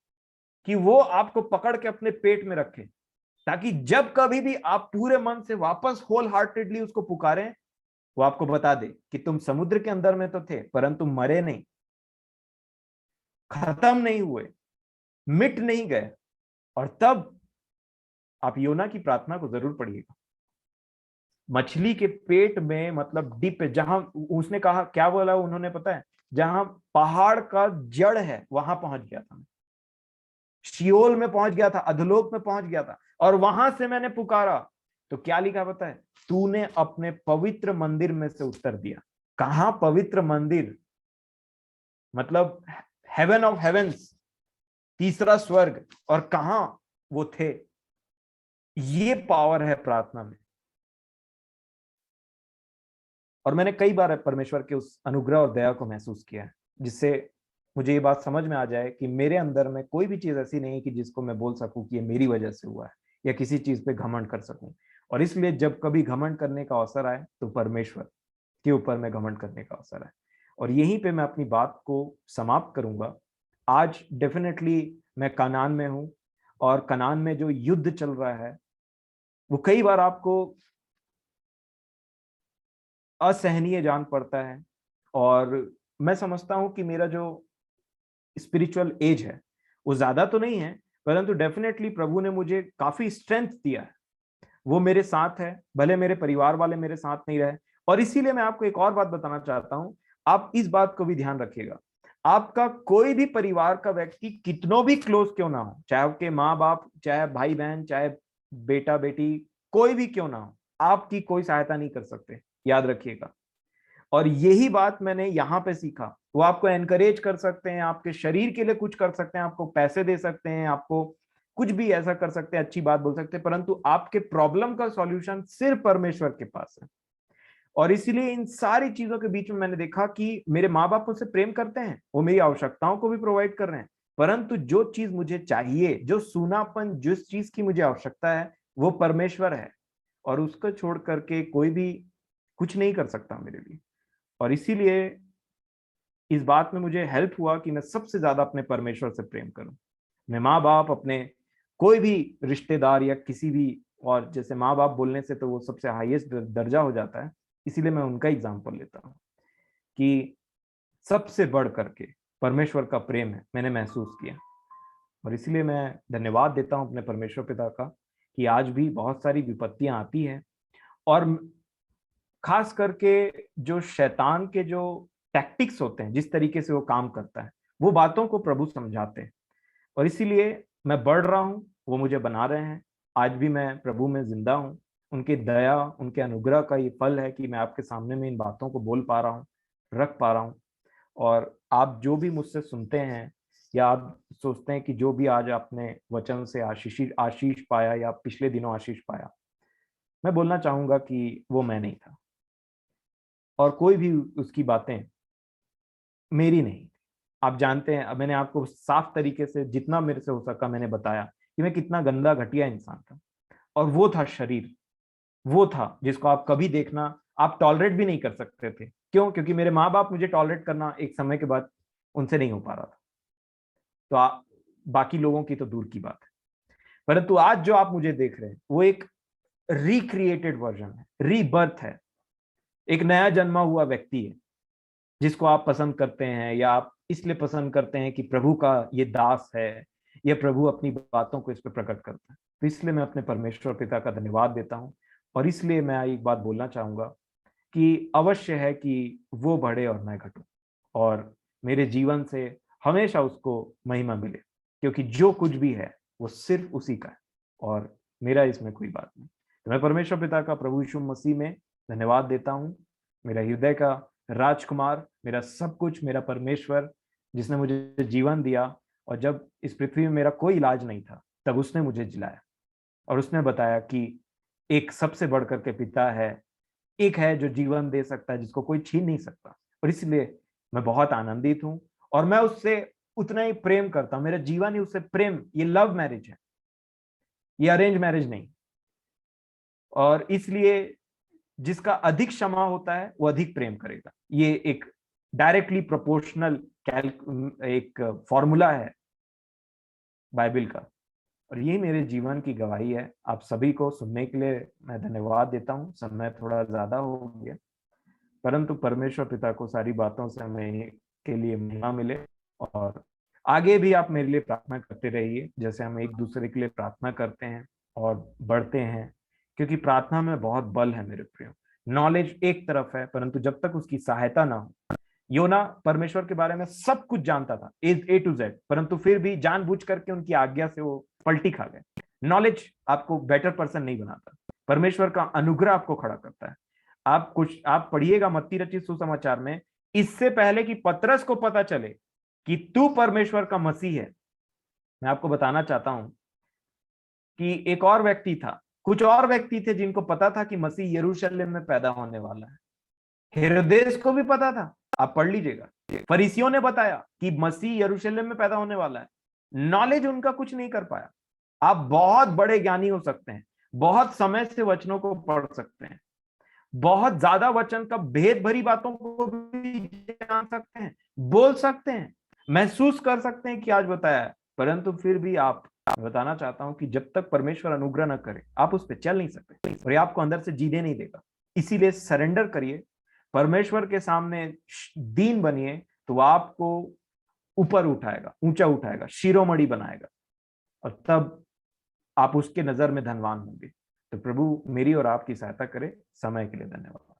कि वो आपको पकड़ के अपने पेट में रखे, ताकि जब कभी भी आप पूरे मन से वापस होल हार्टेडली उसको पुकारें, वो आपको बता दे कि तुम समुद्र के अंदर में तो थे, परंतु मरे नहीं, खत्म नहीं हुए, मिट नहीं गए। और तब आप योना की प्रार्थना को जरूर पढ़िएगा। मछली के पेट में, मतलब डीप, जहां उसने कहा, क्या बोला उन्होंने पता है, जहां पहाड़ का जड़ है वहां पहुंच गया था, शियोल में पहुंच गया था, अधोलोक में पहुंच गया था, और वहां से मैंने पुकारा तो क्या लिखा पता है, तूने अपने पवित्र मंदिर में से उत्तर दिया। कहां पवित्र मंदिर, मतलब हेवन ऑफ हेवेंस, तीसरा स्वर्ग, और कहां वो थे। ये पावर है प्रार्थना में। और मैंने कई बार परमेश्वर के उस अनुग्रह और दया को महसूस किया है, जिससे मुझे ये बात समझ में आ जाए कि मेरे अंदर में कोई भी चीज ऐसी नहीं है कि जिसको मैं बोल सकूं कि ये मेरी वजह से हुआ है, या किसी चीज पे घमंड कर सकूं। और इसलिए जब कभी घमंड करने का अवसर आए तो परमेश्वर के ऊपर मैं घमंड करने का अवसर आए। और यहीं पे मैं अपनी बात को समाप्त करूंगा। आज डेफिनेटली मैं कनान में हूं, और कनान में जो युद्ध चल रहा है वो कई बार आपको असहनीय जान पड़ता है। और मैं समझता हूं कि मेरा जो स्पिरिचुअल एज है वो ज्यादा तो नहीं है, परंतु डेफिनेटली प्रभु ने मुझे काफी स्ट्रेंथ दिया है। वो मेरे साथ है, भले मेरे परिवार वाले मेरे साथ नहीं रहे। और इसीलिए मैं आपको एक और बात बताना चाहता हूं, आप इस बात को भी ध्यान रखिएगा। आपका कोई भी परिवार का व्यक्ति कितनों भी क्लोज क्यों ना हो, चाहे आपके माँ बाप, चाहे भाई बहन, चाहे बेटा बेटी, कोई भी क्यों ना हो, आपकी कोई सहायता नहीं कर सकते, याद रखिएगा। और यही बात मैंने यहाँ पे सीखा। वो आपको एनकरेज कर सकते हैं, आपके शरीर के लिए कुछ कर सकते हैं, आपको पैसे दे सकते हैं, आपको कुछ भी ऐसा कर सकते हैं, अच्छी बात बोल सकते हैं, परंतु आपके प्रॉब्लम का सॉल्यूशन सिर्फ परमेश्वर के पास है। और इसीलिए इन सारी चीजों के बीच में मैंने देखा कि मेरे माँ बाप मुझसे प्रेम करते हैं, वो मेरी आवश्यकताओं को भी प्रोवाइड कर रहे हैं, परंतु जो चीज मुझे चाहिए, जो सूनापन, जिस चीज की मुझे आवश्यकता है, वो परमेश्वर है। और उसको छोड़ करके कोई भी कुछ नहीं कर सकता मेरे लिए। और इसीलिए इस बात में मुझे हेल्प हुआ कि मैं सबसे ज्यादा अपने परमेश्वर से प्रेम करूं। मैं माँ बाप, अपने कोई भी रिश्तेदार या किसी भी, और जैसे माँ बाप बोलने से तो वो सबसे हाईएस्ट दर्जा हो जाता है, इसीलिए मैं उनका एग्जाम्पल लेता हूँ कि सबसे बढ़ करके परमेश्वर का प्रेम है, मैंने महसूस किया। और इसीलिए मैं धन्यवाद देता हूँ अपने परमेश्वर पिता का कि आज भी बहुत सारी विपत्तियां आती हैं, और खास करके जो शैतान के जो टैक्टिक्स होते हैं, जिस तरीके से वो काम करता है, वो बातों को प्रभु समझाते हैं। और इसीलिए मैं बढ़ रहा हूँ, वो मुझे बना रहे हैं। आज भी मैं प्रभु में जिंदा हूँ। उनके दया, उनके अनुग्रह का ये फल है कि मैं आपके सामने में इन बातों को बोल पा रहा हूँ, रख पा रहा हूँ। और आप जो भी मुझसे सुनते हैं, या आप सोचते हैं कि जो भी आज आपने वचन से आशीष आशीष पाया, या पिछले दिनों आशीष पाया, मैं बोलना चाहूंगा कि वो मैं नहीं था, और कोई भी उसकी बातें मेरी नहीं। आप जानते हैं, अब मैंने आपको साफ तरीके से जितना मेरे से हो सका मैंने बताया कि मैं कितना गंदा घटिया इंसान था। और वो था शरीर, वो था जिसको आप कभी देखना, आप टॉलरेट भी नहीं कर सकते थे। क्यों? क्योंकि मेरे माँ बाप मुझे टॉलरेट करना एक समय के बाद उनसे नहीं हो पा रहा था। तो बाकी लोगों की तो दूर की बात है। परंतु आज जो आप मुझे देख रहे हैं वो एक रिक्रिएटेड वर्जन है, रीबर्थ है, एक नया जन्मा हुआ व्यक्ति है, जिसको आप पसंद करते हैं, या आप इसलिए पसंद करते हैं कि प्रभु का ये दास है, या प्रभु अपनी बातों को इस पर प्रकट करता है। तो इसलिए मैं अपने परमेश्वर पिता का धन्यवाद देता हूँ। और इसलिए मैं एक बात बोलना चाहूंगा कि अवश्य है कि वो बढ़े और मैं घटूं, और मेरे जीवन से हमेशा उसको महिमा मिले, क्योंकि जो कुछ भी है वो सिर्फ उसी का है, और मेरा इसमें कोई बात नहीं। तो मैं परमेश्वर पिता का प्रभु यीशु मसीह में धन्यवाद देता हूँ। मेरा हृदय का राजकुमार, मेरा सब कुछ, मेरा परमेश्वर, जिसने मुझे जीवन दिया, और जब इस पृथ्वी में मेरा कोई इलाज नहीं था तब उसने मुझे जिलाया, और उसने बताया कि एक सबसे बढ़कर के पिता है, एक है जो जीवन दे सकता है, जिसको कोई छीन नहीं सकता। और इसलिए मैं बहुत आनंदित हूं, और मैं उससे उतना ही प्रेम करता हूं। मेरा जीवन ही उससे प्रेम, ये लव मैरिज है, ये अरेंज मैरिज नहीं। और इसलिए जिसका अधिक क्षमा होता है वो अधिक प्रेम करेगा, ये एक डायरेक्टली प्रोपोर्शनल एक फॉर्मूला है बाइबल का। और ये मेरे जीवन की गवाही है। आप सभी को सुनने के लिए मैं धन्यवाद देता हूँ। समय थोड़ा ज्यादा हो गया, परंतु परमेश्वर पिता को सारी बातों से हमें के लिए महिमा मिले। और आगे भी आप मेरे लिए प्रार्थना करते रहिए, जैसे हम एक दूसरे के लिए प्रार्थना करते हैं और बढ़ते हैं, क्योंकि प्रार्थना में बहुत बल है मेरे प्रियो। नॉलेज एक तरफ है, परंतु जब तक उसकी सहायता ना हो, योना परमेश्वर के बारे में सब कुछ जानता था, ए टू जेड, परंतु फिर भी जानबूझ करके उनकी आज्ञा से वो पलटी खा गए। नॉलेज आपको बेटर पर्सन नहीं बनाता, परमेश्वर का अनुग्रह आपको खड़ा करता है। आप पढ़िएगा मत्ती रचित सुसमाचार में, इससे पहले कि पतरस को पता चले कि तू परमेश्वर का मसीह है। मैं आपको बताना चाहता हूं कि एक और व्यक्ति था, कुछ और व्यक्ति थे जिनको पता था कि मसीह यरूशलेम में पैदा होने वाला है। हेरोदेस को भी पता था, आप पढ़ लीजिएगा। फरीसियों ने बताया कि मसीह यरूशलेम में पैदा होने वाला है। नॉलेज उनका कुछ नहीं कर पाया। आप बहुत बड़े ज्ञानी हो सकते हैं, बहुत समय से वचनों को पढ़ सकते हैं, बहुत ज्यादा वचन का भेद भरी बातों को भी जान सकते हैं, बोल सकते हैं, महसूस कर सकते हैं कि आज बताया है, परंतु फिर भी आप, बताना चाहता हूं कि जब तक परमेश्वर अनुग्रह न करे आप उस पर चल नहीं सकते, और ये आपको अंदर से जीने नहीं देगा। इसीलिए सरेंडर करिए, परमेश्वर के सामने दीन बनिए, तो वो आपको ऊपर उठाएगा, ऊंचा उठाएगा, शिरोमणि बनाएगा, और तब आप उसके नजर में धनवान होंगे। तो प्रभु मेरी और आपकी सहायता करे। समय के लिए धन्यवाद।